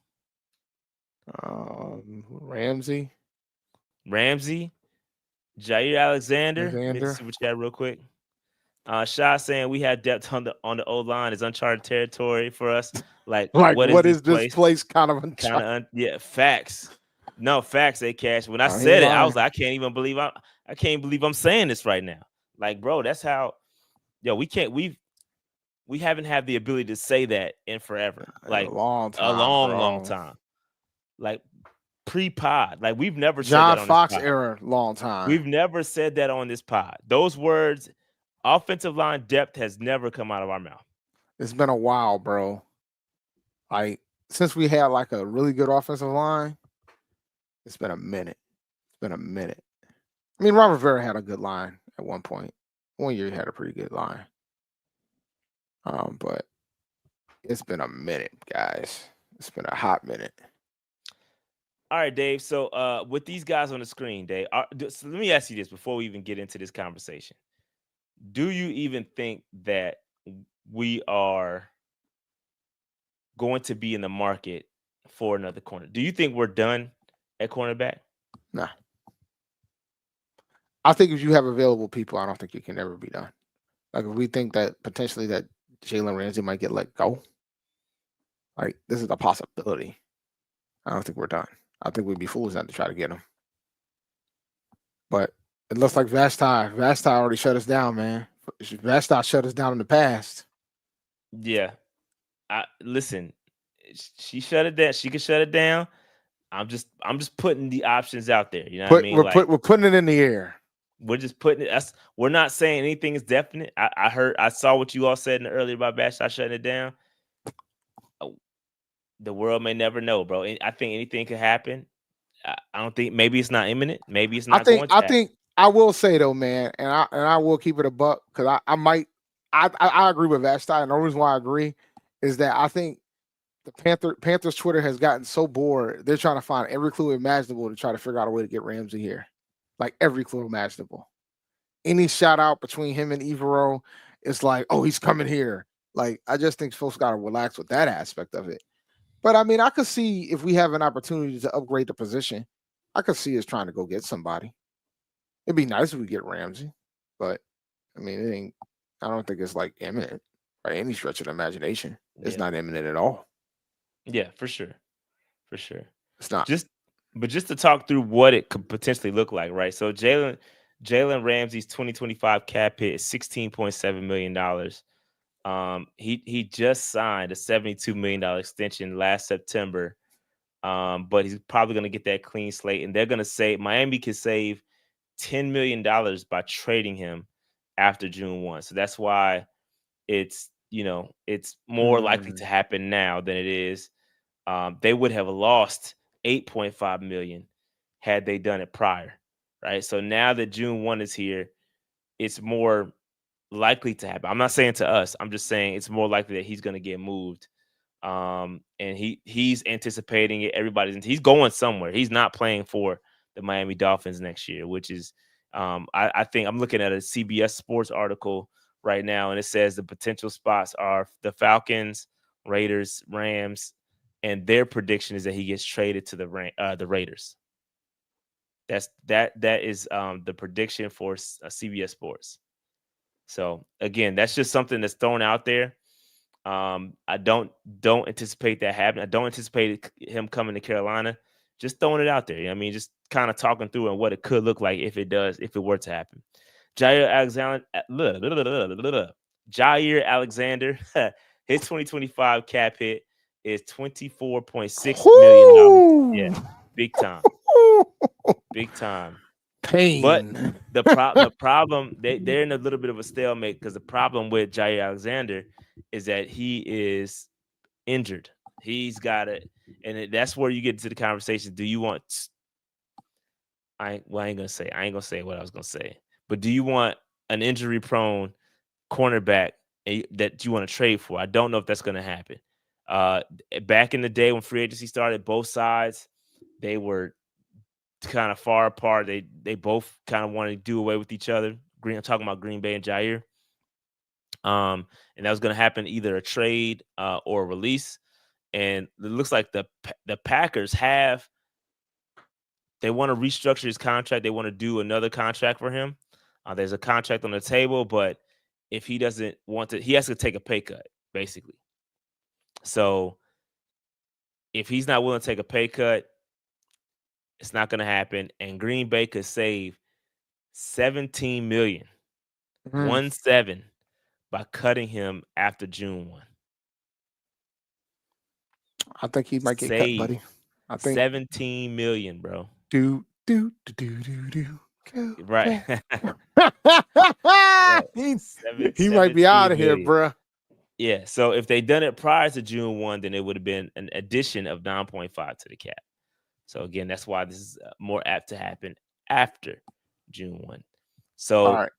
Ramsey, Jair Alexander. Let me super chat real quick. Shah saying we had depth on the O line is uncharted territory for us. Like what is this place kind of uncharted? Facts. No facts, Cash. When I said it, I was like, I can't believe I'm saying this right now. Like, bro, that's how. Yo, we haven't had the ability to say that in forever, like a long time. Like pre-pod. Like we've never said John that on Fox this pod. era, long time. We've never said that on this pod. Those words, offensive line depth, has never come out of our mouth. It's been a while, bro. Like since we had like a really good offensive line, it's been a minute. I mean, Ron Rivera had a good line at one point. One year he had a pretty good line. But it's been a minute, guys. It's been a hot minute. All right, Dave. So with these guys on the screen, Dave, so let me ask you this before we even get into this conversation. Do you even think that we are going to be in the market for another corner? Do you think we're done at cornerback? Nah. I think if you have available people, I don't think you can ever be done. Like if we think that potentially that Jalen Ramsey might get let go, like this is a possibility. I don't think we're done. I think we'd be foolish not to try to get him. But it looks like Vashti already shut us down, man. Vashti shut us down in the past. Yeah. Listen, she shut it down. She can shut it down. I'm just putting the options out there. You know what I mean? We're putting it in the air. We're just putting it. We're not saying anything is definite. I saw what you all said earlier about Vashti shutting it down. The world may never know, bro. I think anything could happen. I don't think maybe it's not imminent. Maybe it's not. I think I will say though, man, and I will keep it a buck because I agree with Vashti, and the reason why I agree is that I think the Panthers Twitter has gotten so bored. They're trying to find every clue imaginable to try to figure out a way to get Ramsey here, like every clue imaginable. Any shout out between him and Evero, it's like, oh, he's coming here. Like I just think folks got to relax with that aspect of it. But I mean, I could see if we have an opportunity to upgrade the position, I could see us trying to go get somebody. It'd be nice if we get Ramsey, but I mean, it ain't. I don't think it's like imminent by any stretch of the imagination. It's not imminent at all. Yeah, for sure. It's not. Just to talk through what it could potentially look like, right? So Jalen Ramsey's 2025 cap hit is $16.7 million. He just signed a $72 million extension last September. But he's probably going to get that clean slate, and they're going to say Miami can save $10 million by trading him after June 1. So that's why it's more likely to happen now than it is. They would have lost $8.5 million had they done it prior, right? So now that June 1 is here, it's more likely to happen. I'm not saying to us. I'm just saying it's more likely that he's going to get moved. And he's anticipating it. He's going somewhere. He's not playing for the Miami Dolphins next year, which is I think I'm looking at a CBS Sports article right now, and it says the potential spots are the Falcons, Raiders, Rams, and their prediction is that he gets traded to the Raiders. That is the prediction for CBS Sports. So again, that's just something that's thrown out there. I don't anticipate that happening. I don't anticipate him coming to Carolina. Just throwing it out there. You know what I mean, just kind of talking through and what it could look like if it were to happen. Jair Alexander, his 2025 cap hit is $24.6 million. Yeah, big time. Pain. But the problem, they're in a little bit of a stalemate because the problem with Jair Alexander is that he is injured. He's got it, and that's where you get into the conversation. Do you want? I ain't gonna say what I was gonna say. But do you want an injury-prone cornerback that you want to trade for? I don't know if that's gonna happen. Back in the day when free agency started, both sides they were kind of far apart. They both kind of wanted to do away with each other. I'm talking about Green Bay and Jair. And that was going to happen either a trade or a release. And it looks like the Packers they want to restructure his contract. They want to do another contract for him. There's a contract on the table, but if he doesn't want to, he has to take a pay cut, basically. So if he's not willing to take a pay cut, it's not going to happen. And Green Bay could save $17 million, 1-7, by cutting him after June 1. I think he might get cut, buddy. I think 17 million, bro. Do. Right. He might be out of here, million. bro. Yeah. So if they done it prior to June 1, then it would have been an addition of 9.5 to the cap. So again, that's why this is more apt to happen after June 1. So all right.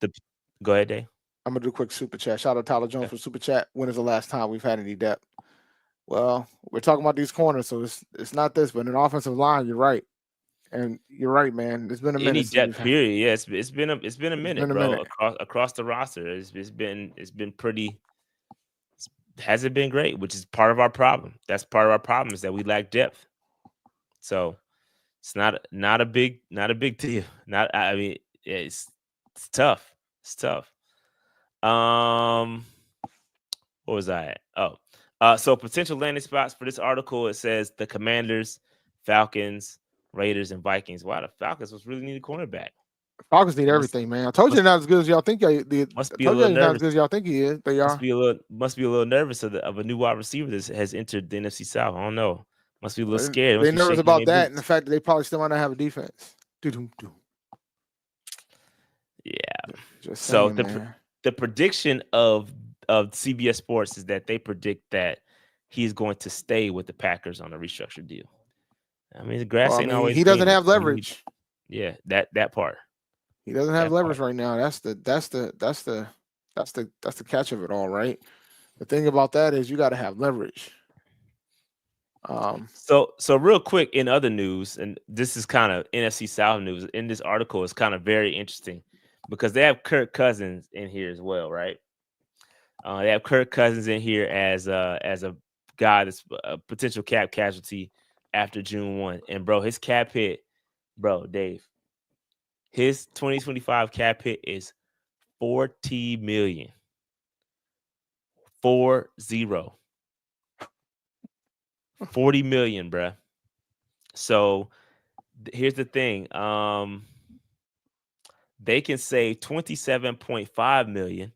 Go ahead, Dave. I'm gonna do a quick super chat. Shout out Tyler Jones for super chat. When is the last time we've had any depth? Well, we're talking about these corners, so it's not this, but in offensive line, you're right. And you're right, man. It's been a minute. Any depth period, yeah. It's been a minute, bro. Across the roster, it's been pretty. Hasn't been great, which is part of our problem. That's part of our problem is that we lack depth. So it's not a big deal. I mean, it's tough. It's tough. What was I at? So potential landing spots for this article. It says the Commanders, Falcons, Raiders, and Vikings. Wow, the Falcons was really need a cornerback. Falcons need everything, man. I told you they're not as good as y'all think. Must be a little nervous. Not as good as y'all think he is. They are. Must be a little nervous of a new wide receiver that has entered the NFC South. I don't know. Must be a little scared. They're nervous about that and the fact that they probably still might not have a defense. Yeah. Just saying, the prediction of CBS Sports is that they predict that he's going to stay with the Packers on a restructured deal. I mean, the grass ain't always. He doesn't have leverage. Yeah, that part. He doesn't have leverage right now. That's the catch of it all, right? The thing about that is you got to have leverage. So real quick in other news, and this is kind of NFC South news. In this article, is kind of very interesting because they have Kirk Cousins in here as well, right? They have Kirk Cousins in here as a guy that's a potential cap casualty after June 1. And bro, his cap hit, bro, Dave, his 2025 cap hit is $40 million. 40. $40 million, bruh. So here's the thing. They can save $27.5 million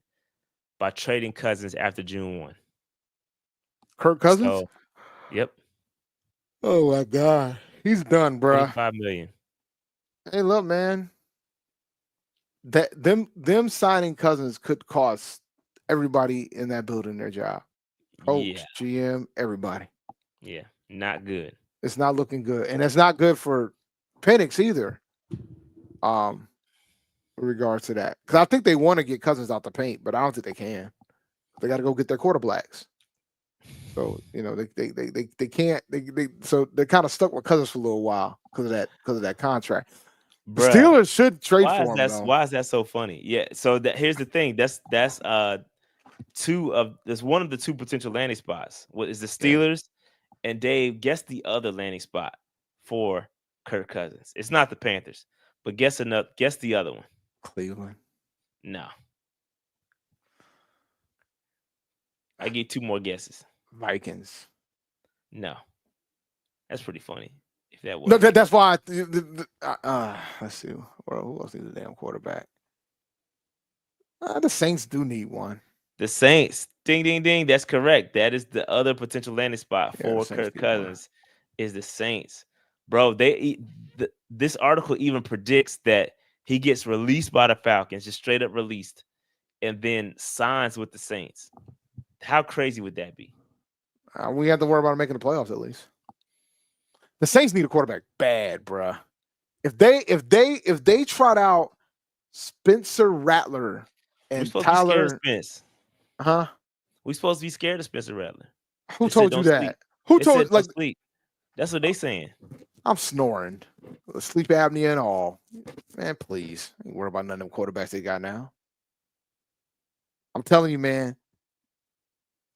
by trading Cousins after June 1. Kirk Cousins? So, yep. Oh my God. He's done, bruh. $25 million. Hey, look, man. Them signing Cousins could cost everybody in that building their job. Coach, GM, everybody. Yeah, not good. It's not looking good. And it's not good for Penix either. In regards to that. Because I think they want to get Cousins out the paint, but I don't think they can. They got to go get their quarterbacks. So, they can't. So they're kind of stuck with Cousins for a little while because of that contract. Bruh, the Steelers should trade for him. Why is that so funny? Yeah. So here's the thing. That's one of the two potential landing spots. What is the Steelers? Yeah. And Dave, guess the other landing spot for Kirk Cousins. It's not the Panthers, but guess the other one. Cleveland. No. I get two more guesses. Vikings. No. That's pretty funny. If that was no, that's why. Let's see. Who else needs a damn quarterback? The Saints do need one. The Saints. Ding, ding, ding. That's correct. That is the other potential landing spot for Kirk Cousins is the Saints. Bro, this article even predicts that he gets released by the Falcons, just straight up released, and then signs with the Saints. How crazy would that be? We have to worry about making the playoffs at least. The Saints need a quarterback bad, bruh. If they trot out Spencer Rattler and Tyler Spence. Huh? We supposed to be scared of Spencer Rattler. Who told you that? Sleep. Who told like sleep? That's what they saying. I'm snoring. Sleep apnea and all. Man, please. Ain't worry about none of them quarterbacks they got now. I'm telling you, man.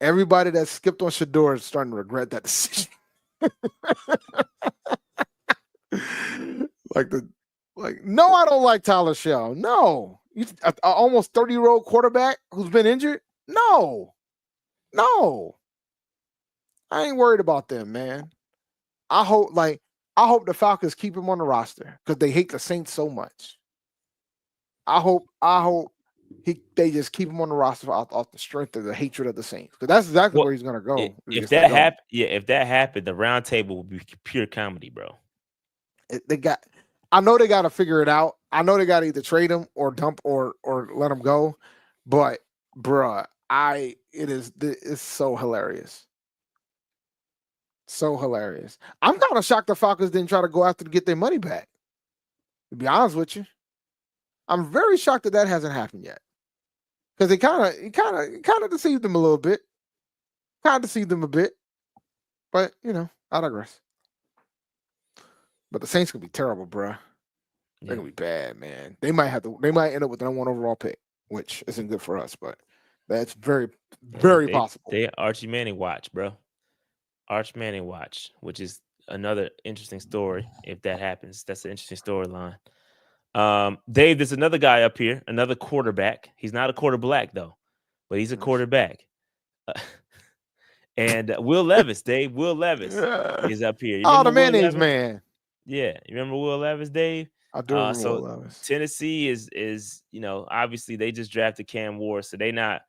Everybody that skipped on Shador is starting to regret that decision. No, I don't like Tyler Shell. No. An almost 30-year-old quarterback who's been injured? No. I ain't worried about them, man. I hope the Falcons keep him on the roster because they hate the Saints so much. I hope They just keep him on the roster off the strength of the hatred of the Saints. Because that's exactly where he's gonna go. If that happened, the round table would be pure comedy, bro. I know they got to figure it out. I know they got to either trade him or dump or let him go. But bruh, it's so hilarious. So hilarious. I'm kind of shocked the Falcons didn't try to go after to get their money back. To be honest with you, I'm very shocked that hasn't happened yet. Because it kind of deceived them a little bit. Kind of deceived them a bit. But I digress. But the Saints could be terrible, bruh. They're gonna be bad, man. They might end up with the #1 overall pick, which isn't good for us, but that's very, very possible. They Archie Manning watch, bro. Arch Manning watch, which is another interesting story. If that happens, that's an interesting storyline. Dave, there's another guy up here, another quarterback. He's not a quarterback though, but he's a quarterback. And Will Levis, Dave. Will Levis is up here. The mayonnaise man. Yeah, you remember Will Levis, Dave? I do remember Will Levis. Tennessee is obviously they just drafted Cam Ward, so they're not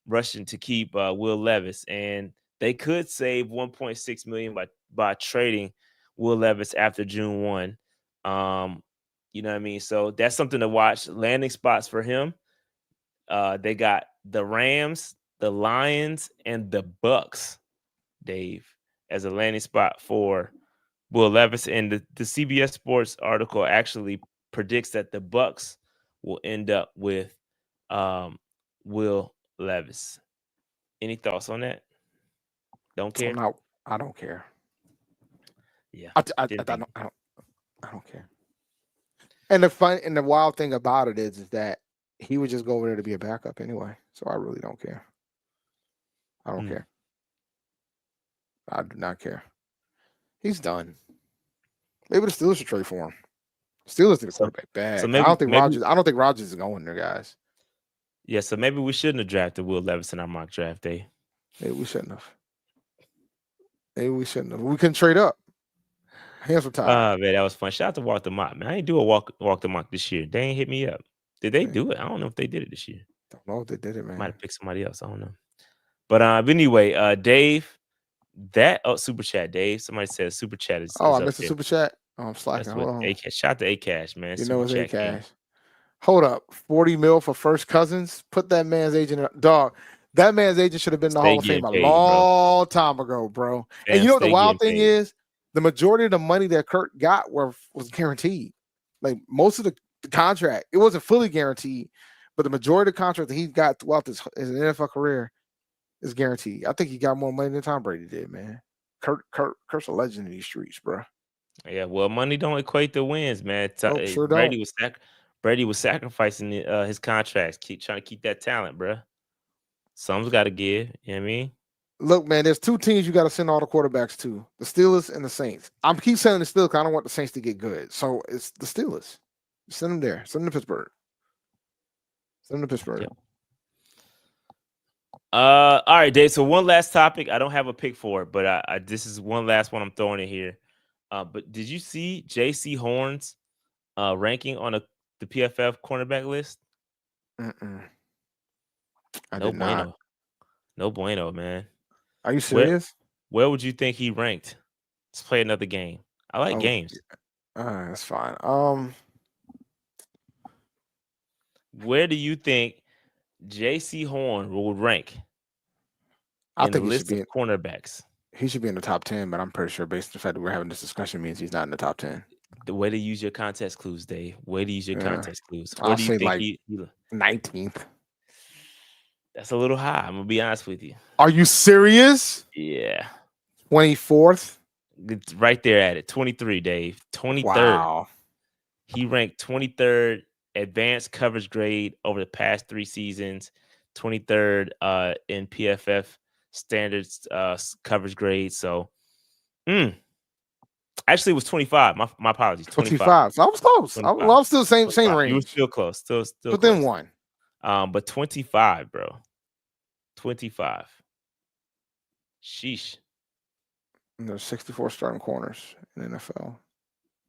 rushing to keep Will Levis, and they could save $1.6 million by trading Will Levis after June 1. You know what I mean? So that's something to watch. Landing spots for him. They got the Rams, the Lions, and the Bucks, Dave, as a landing spot for Will Levis. And the CBS Sports article actually predicts that the Bucks will end up with Will Levis. Any thoughts on that? Don't care. I don't care. Yeah, I don't care. And the wild thing about it is that he would just go over there to be a backup anyway. So I really don't care. I don't care. I do not care. He's done. Maybe the Steelers should trade for him. Steelers did a quarterback bad. So I don't think Rodgers is going there, guys. Yeah, so maybe we shouldn't have drafted Will Levis in our mock draft day. Maybe we shouldn't have. We couldn't trade up. Hands were tied. Man, that was fun. Shout out to Walk the Mock, man. I ain't do a walk the mock this year. They ain't hit me up. Did they do it? I don't know if they did it this year. Don't know if they did it, man. Might have picked somebody else. I don't know. But anyway, Dave, super chat, Dave. Somebody said super chat is. I missed the super chat. I'm slacking. Shout out to A-Cash, man. You know it's A-Cash. Hold up, $40 million for First Cousins. Put that man's agent, dog. That man's agent should have been in the Hall of Fame a long time ago, bro. And you know what the wild thing is? The majority of the money that Kirk got was guaranteed. Like most of the contract, it wasn't fully guaranteed, but the majority of the contract that he got throughout his NFL career is guaranteed. I think he got more money than Tom Brady did, man. Kirk's a legend in these streets, bro. Yeah, well, money don't equate to wins, man. Sure Brady was sacrificing his contracts, trying to keep that talent, bro. Some's got to give. You know what I mean? Look, man, there's two teams you got to send all the quarterbacks to: the Steelers and the Saints. I'm keep saying the Steelers because I don't want the Saints to get good. So it's the Steelers. Send them there. Send them to Pittsburgh. Yep. All right, Dave. So one last topic. I don't have a pick for it, but this is one last one I'm throwing in here. But did you see J.C. Horn's ranking on the PFF cornerback list? I did not. No bueno, man. Are you serious? Where would you think he ranked? Let's play another game. I like games. That's fine. Where do you think J.C. Horn will rank? I think the list of cornerbacks. He should be in the top 10, but I'm pretty sure based on the fact that we're having this discussion means he's not in the top 10. The way to use your context clues, Dave. Way to use your context clues. I'll say like 19th. That's a little high. I'm gonna be honest with you. Are you serious? Yeah. 24th? It's right there at it. 23, Dave. 23rd. Wow. He ranked 23rd advanced coverage grade over the past 3 seasons. 23rd in PFF standards coverage grade. So actually it was 25. My apologies. 25. So I was close. I was still same range. You were still close. Still within one. But 25, bro. 25. Sheesh. And there's 64 starting corners in the NFL.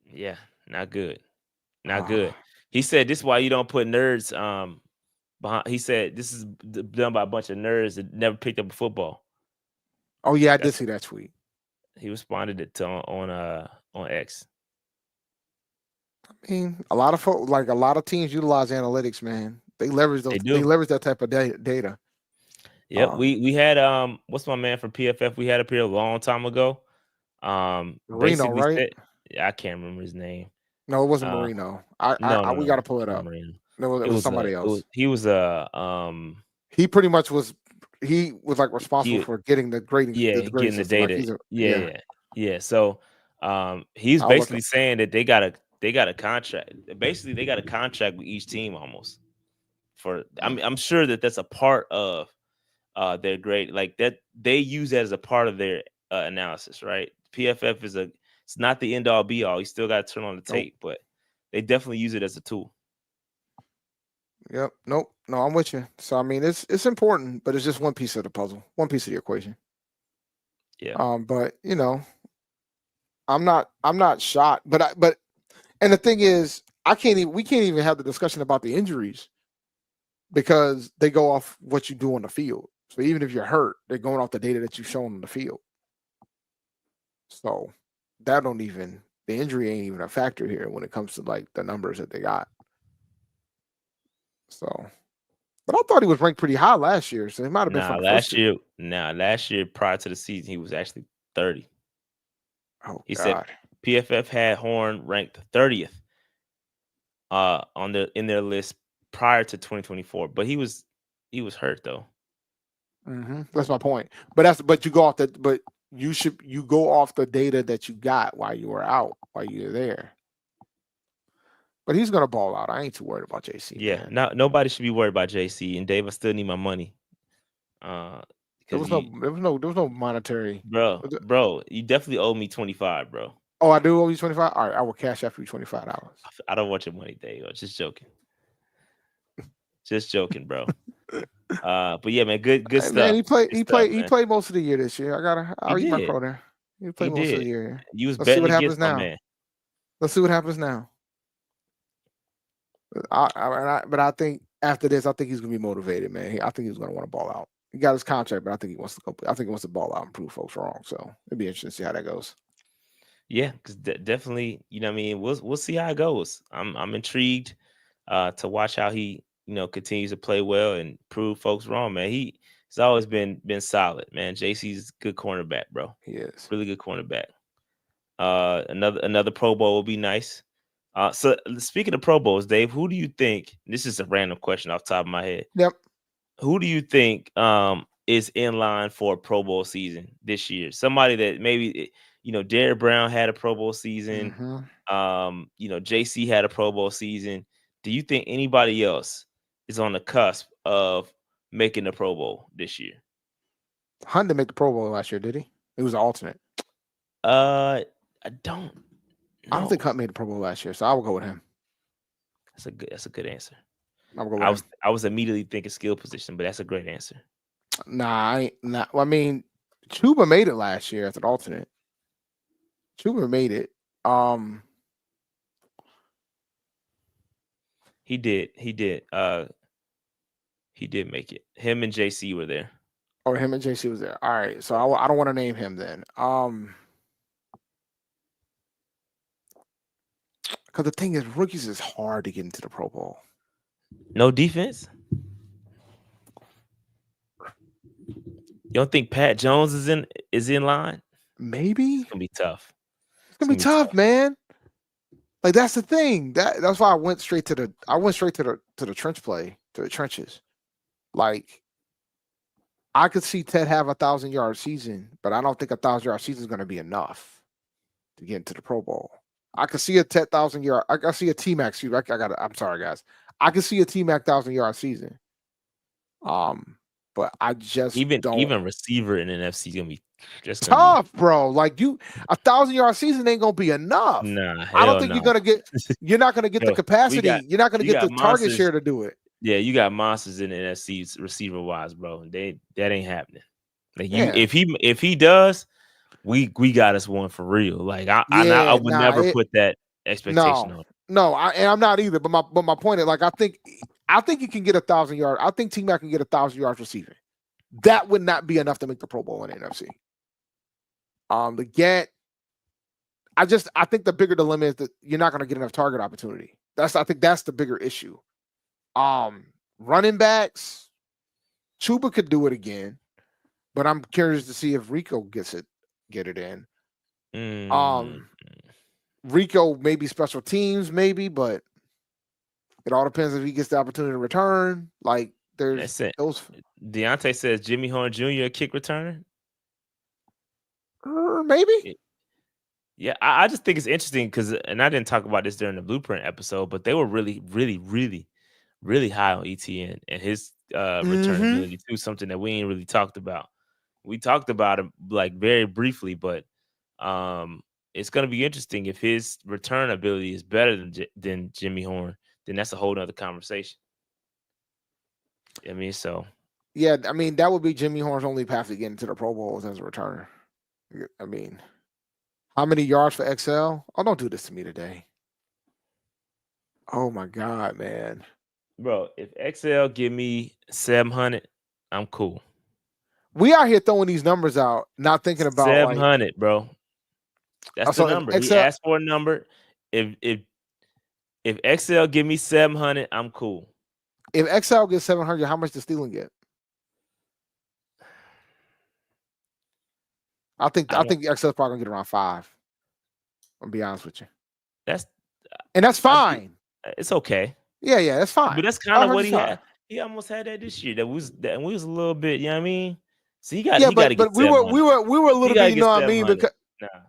Yeah, not good. Not good. He said this is why you don't put nerds He said this is done by a bunch of nerds that never picked up a football. Oh yeah, I did see that tweet. He responded it to on X. I mean, a lot of teams utilize analytics, man. They leverage those. They leverage that type of data. Yep, we had what's my man from PFF? We had up here a long time ago. Ragnow, right? I can't remember his name. No, it wasn't Marino. We got to pull it up. No, it was somebody else. He was he pretty much was. He was like responsible for getting the grading. Yeah, getting the data. Like yeah. So he's basically saying that they got a contract. Basically, they got a contract with each team almost. I'm sure that's a part of their grade, like that they use that as a part of their analysis, right? PFF it's not the end all be all. You still got to turn on the tape, but they definitely use it as a tool. Yep. No, I'm with you. So I mean, it's important, but it's just one piece of the puzzle, one piece of the equation. Yeah. But I'm not shocked. But and the thing is, we can't even have the discussion about the injuries because they go off what you do on the field. So even if you're hurt, they're going off the data that you've shown on the field. So the injury ain't even a factor here when it comes to like the numbers that they got. So, but I thought he was ranked pretty high last year, so he might have been last year prior to the season, he was actually 30. Oh, he said PFF had Horn ranked 30th in their list prior to 2024, but he was hurt though. Mm-hmm. That's my point. But you go off you go off the data that you got while you were out, while you were there. But he's gonna ball out. I ain't too worried about JC. Yeah, nobody should be worried about JC. And Dave, I still need my money. There was no monetary. Bro, you definitely owe me 25, bro. Oh, I do owe you 25. All right, I will cash out for you $25. I don't want your money, Dave. I'm just joking. Just joking, bro. But yeah, man, good stuff. Man, he played most of the year this year. I'll eat my crow there. He played most of the year. You was Let's see what happens now. Man. Let's see what happens now. But I think after this, I think he's gonna be motivated, man. I think he's gonna want to ball out. He got his contract, but I think he wants to go. I think he wants to ball out and prove folks wrong. So it'd be interesting to see how that goes. Yeah, because definitely, what I mean, we'll see how it goes. I'm intrigued to watch how he continues to play well and prove folks wrong, man. He's always been solid, man. JC's a good cornerback, bro. He is really good cornerback. Another Pro Bowl will be nice. So speaking of Pro Bowls, Dave, who do you think? This is a random question off the top of my head. Yep. Who do you think is in line for a Pro Bowl season this year? Somebody that maybe Derrick Brown had a Pro Bowl season. Mm-hmm. JC had a Pro Bowl season. Do you think anybody else is on the cusp of making the Pro Bowl this year? Hunt didn't make the Pro Bowl last year, did he? He was an alternate. I don't know. I don't think Hunt made the Pro Bowl last year, so I will go with him. That's a good answer. I was immediately thinking skill position, but that's a great answer. Nah, I mean, Chuba made it last year as an alternate. Chuba made it. He did. He did make it. Him and JC were there. Oh, him and JC was there. All right, so I don't want to name him then. Because the thing is, rookies is hard to get into the Pro Bowl. No defense? You don't think Pat Jones is in line? Maybe. It's gonna be tough. It's gonna be tough, man. Like that's the thing. That's why I went straight to the trench play, to the trenches. Like I could see Ted have 1,000-yard season, but I don't think 1,000-yard season is gonna be enough to get into the Pro Bowl. I could see a 10,000-yard. I see a T-Mac season. I'm sorry, guys. I could see a T-Mac 1,000-yard season. But I just even receiver in NFC is gonna be just tough, bro. Like 1,000-yard season ain't gonna be enough. Nah, I don't think you're not gonna get the capacity. You're not gonna get the target share to do it. Yeah, you got monsters in the NFC receiver wise, bro. That ain't happening. Like if he does, we got us one for real. Like I would never put that expectation on. No, I'm not either. But my point is, like, I think I think you can get 1,000 yards. I think T-Mac can get 1,000 yards receiving. That would not be enough to make the Pro Bowl in the NFC. I think the bigger dilemma is that you're not going to get enough target opportunity. I think that's the bigger issue. Running backs, Chuba could do it again, but I'm curious to see if Rico get it in. Rico maybe special teams, maybe, but it all depends if he gets the opportunity to return. Like there's those. Deontay says Jimmy Horn Jr. kick return. Maybe. Yeah, I just think it's interesting because, and I didn't talk about this during the Blueprint episode, but they were really, really, really, really high on ETN and his returnability too. Something that we ain't really talked about. We talked about him like very briefly, but it's going to be interesting if his return ability is better than Jimmy Horn. Then that's a whole nother conversation. I mean, so yeah, I mean that would be Jimmy Horn's only path to get into the Pro Bowl as a returner. I mean, how many yards for XL? Oh, don't do this to me today. Oh my God, man. Bro, if XL give me 700, I'm cool. We out here throwing these numbers out, not thinking about 700, like, bro. That's the number. He asked for a number. If XL give me 700, I'm cool. If XL gets 700, how much does Thielen get? I think XL's probably gonna get around 5. I'll be honest with you. That's fine. It's okay. Yeah, that's fine. But that's kind of what he had. He almost had that this year. That we was a little bit, you know what I mean? So he got to get. But we were a little bit, you know what I mean? Because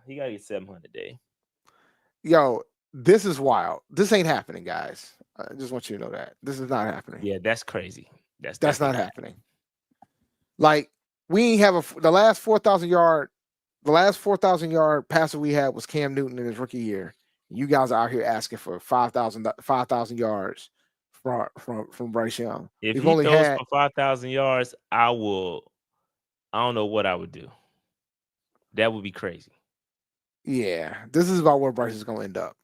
he got to get 700 a day. Yo, this is wild. This ain't happening, guys. I just want you to know that this is not happening. Yeah, that's crazy. That's not happening. Like we ain't have the last 4,000 yard passer we had was Cam Newton in his rookie year. You guys are out here asking for 5,000 yards from Bryce Young. If he throws for 5,000 yards, I don't know what I would do. That would be crazy. Yeah, this is about where Bryce is going to end up.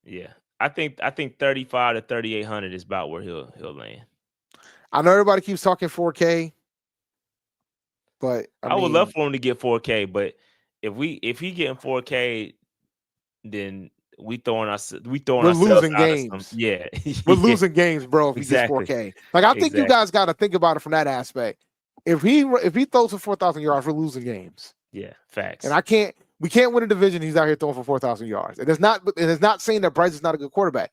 Yeah, I think 3,500 to 3,800 is about where he'll land. I know everybody keeps talking 4K, but I would love for him to get 4K. But if he getting 4K, then we're losing games. Yeah, we're losing games, bro. If he gets 4K, like I think you guys got to think about it from that aspect. If he throws for 4,000 yards, we're losing games. Yeah, facts. And we can't win a division. He's out here throwing for 4,000 yards. It is not saying that Bryce is not a good quarterback.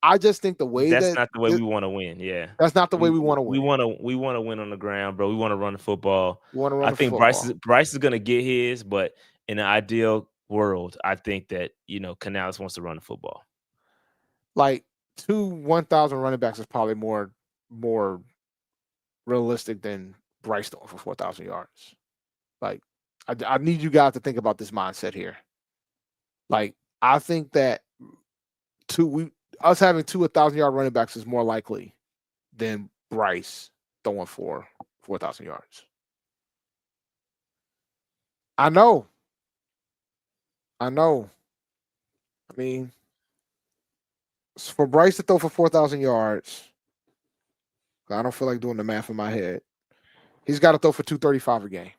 I just think that's not the way we want to win. Yeah, that's not the way we want to win. We want to win on the ground, bro. We want to run the football. I think Bryce is going to get his, but in an ideal world, I think that Canales wants to run the football. Like 1,000 running backs is probably more realistic than Bryce throwing for 4,000 yards. Like I need you guys to think about this mindset here. Like I think that us having 1,000-yard running backs is more likely than Bryce throwing for 4,000 yards. I know. I mean, for Bryce to throw for 4,000 yards, I don't feel like doing the math in my head. He's got to throw for 235 a game.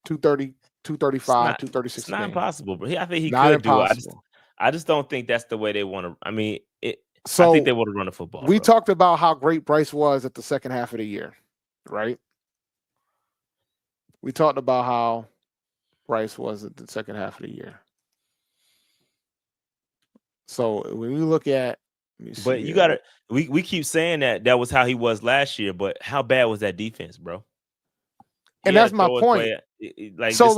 230, 235, 236 It's not impossible, bro. I think he not could do it. impossible. I just don't think that's the way they want to. I mean, I So think they want to run the football. we talked about how great Bryce was at the second half of the year, right? We talked about how Bryce was at the second half of the year. So when we look at, But you gotta. We keep saying that was how he was last year, but how bad was that defense, bro? And that's my point. So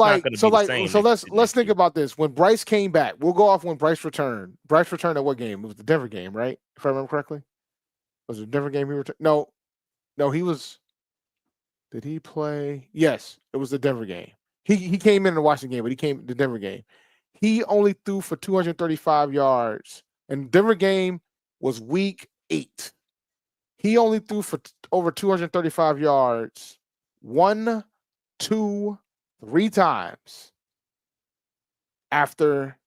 let's think about this. When Bryce came back, we'll go off when Bryce returned. Bryce returned at what game? It was the Denver game, right? If I remember correctly, was it the Denver game he returned? No, he was. Did he play? Yes, it was the Denver game. He came in the Washington game, but he came the Denver game. He only threw for 235 yards, and Denver game was week 8. He only threw for over 235 yards 1, 2, 3 times after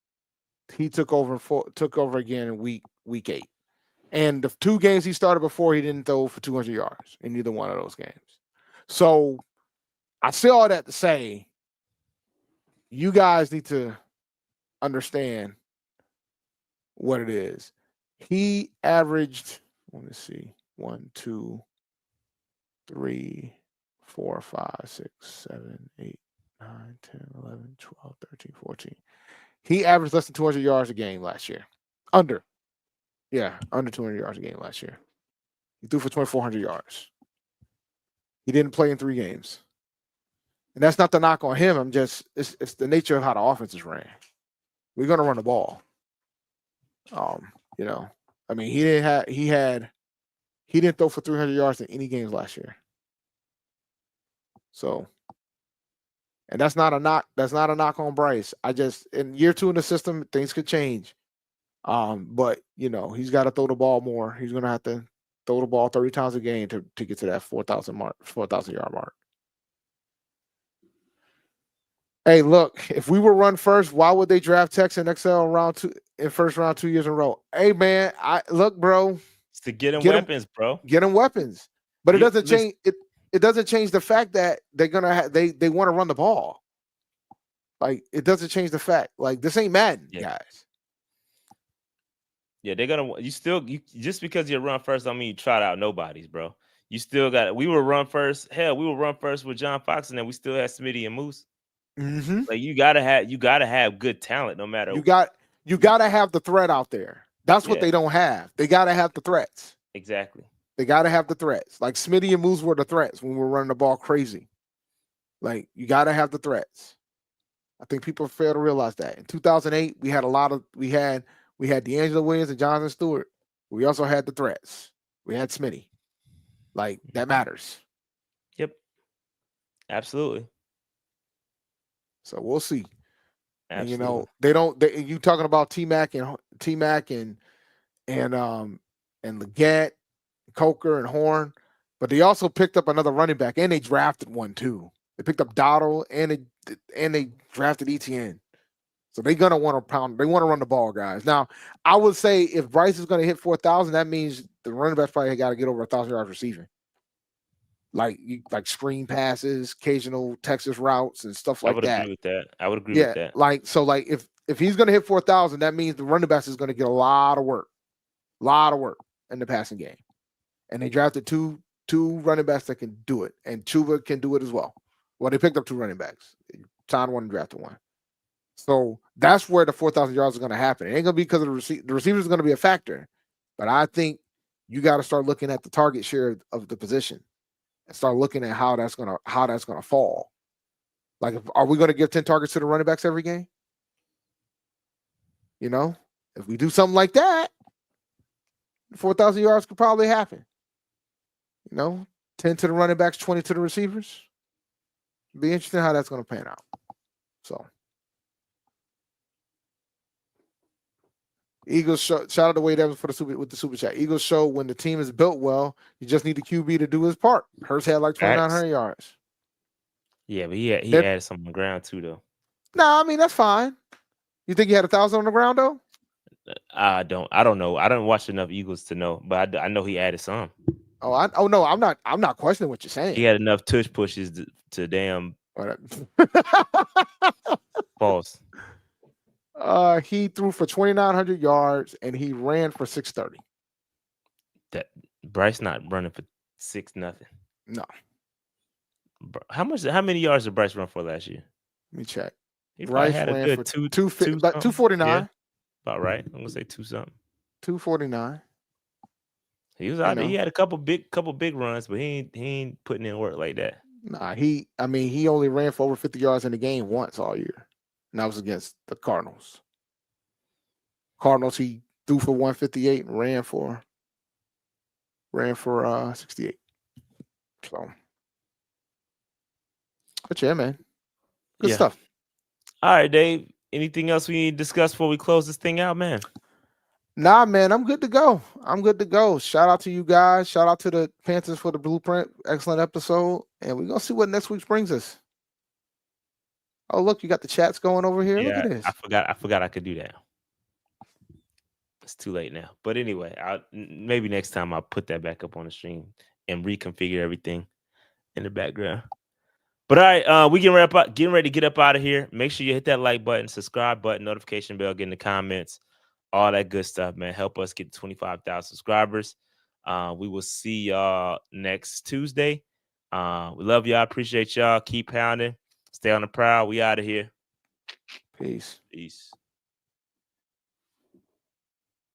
he took over again in week 8. And the 2 games he started before, he didn't throw for 200 yards in either one of those games. So I say all that to say, you guys need to understand what it is. He averaged, let me see, 1, 2, 3, 4, 5, 6, 7, 8, 9, 10, 11, 12, 13, 14. He averaged less than 200 yards a game last year. Under 200 yards a game last year. He threw for 2,400 yards. He didn't play in 3 games. And that's not the knock on him. It's the nature of how the offense is ran. We're going to run the ball. I mean, he didn't throw for 300 yards in any games last year. So, and that's not a knock. That's not a knock on Bryce. In year 2 in the system, things could change. But he's got to throw the ball more. He's going to have to throw the ball 30 times a game to get to that 4,000 yard mark. Hey, look, if we were run first, why would they draft Tex and XL in first round 2 years in a row? Hey, man, bro. It's to get him weapons, bro. Get him weapons. But it doesn't change it doesn't change the fact that they're gonna they want to run the ball. Like, it doesn't change the fact. Like, this ain't Madden, guys. Yeah, they're gonna. Just because you run first, don't mean you trot out nobodies, bro. You still got it. We will run first. Hell, we will run first with John Fox, and then we still have Smitty and Moose. Mm-hmm. Like, you gotta have good talent, no matter. You gotta have the threat out there. That's what they don't have. They gotta have the threats. Exactly. They gotta have the threats. Like, Smitty and Moose were the threats when we were running the ball crazy. Like, you gotta have the threats. I think people fail to realize that. In 2008, we had D'Angelo Williams and Jonathan Stewart. We also had the threats. We had Smitty. Like, that matters. Yep. Absolutely. So we'll see. Absolutely. And, you talking about T-Mac and Leggett, Coker and Horn, but they also picked up another running back, and they drafted one too. They picked up Dottle and they drafted ETN. So they're gonna want to pound. They want to run the ball, guys. Now, I would say if Bryce is going to hit 4,000, that means the running back probably got to get over 1,000 yards receiving. Like screen passes, occasional Texas routes, and stuff like that. I would agree with that. If he's going to hit 4,000, that means the running back is going to get a lot of work in the passing game. And they drafted two running backs that can do it, and Chuba can do it as well. Well, they picked up 2 running backs. Signed one and drafted one. So that's where the 4,000 yards is going to happen. It ain't going to be because of the receivers is going to be a factor, but I think you got to start looking at the target share of the position and start looking at how that's going to fall. Like, are we going to give 10 targets to the running backs every game? If we do something like that, 4,000 yards could probably happen. 10 to the running backs, 20 to the receivers. Be interesting how that's going to pan out. So. Eagles show, shout out to Wade Evans with the super chat. Eagles show when the team is built well, you just need the QB to do his part. Hurts had like 2,900 yards. Yeah, but he added some on the ground too, though. No, I mean, that's fine. You think he had 1,000 on the ground though? I don't know. I don't watch enough Eagles to know, but I know he added some. No, I'm not questioning what you're saying. He had enough tush pushes to damn false. He threw for 2,900 yards and he ran for 630. That Bryce not running for 6-0. No. How many yards did Bryce run for last year? Let me check. He Bryce had a good 249. Yeah, about right. I'm gonna say 2-something. 249. He was out there. He had a couple big runs, but he ain't putting in work like that. Nah, he only ran for over 50 yards in the game once all year. And that was against the Cardinals. He threw for 158 and ran for 68. So, but yeah, man. Good stuff. All right, Dave. Anything else we need to discuss before we close this thing out, man? Nah, man, I'm good to go. Shout out to you guys. Shout out to the Panthers for the blueprint. Excellent episode. And we're going to see what next week brings us. Oh, look, you got the chats going over here. Yeah, look at this. I forgot I could do that. It's too late now. But anyway, maybe next time I'll put that back up on the stream and reconfigure everything in the background. But all right, we getting ready to get up out of here. Make sure you hit that like button, subscribe button, notification bell, get in the comments, all that good stuff, man. Help us get 25,000 subscribers. We will see y'all next Tuesday. We love y'all. Appreciate y'all. Keep pounding. Stay on the prowl. We out of here. Peace. Peace.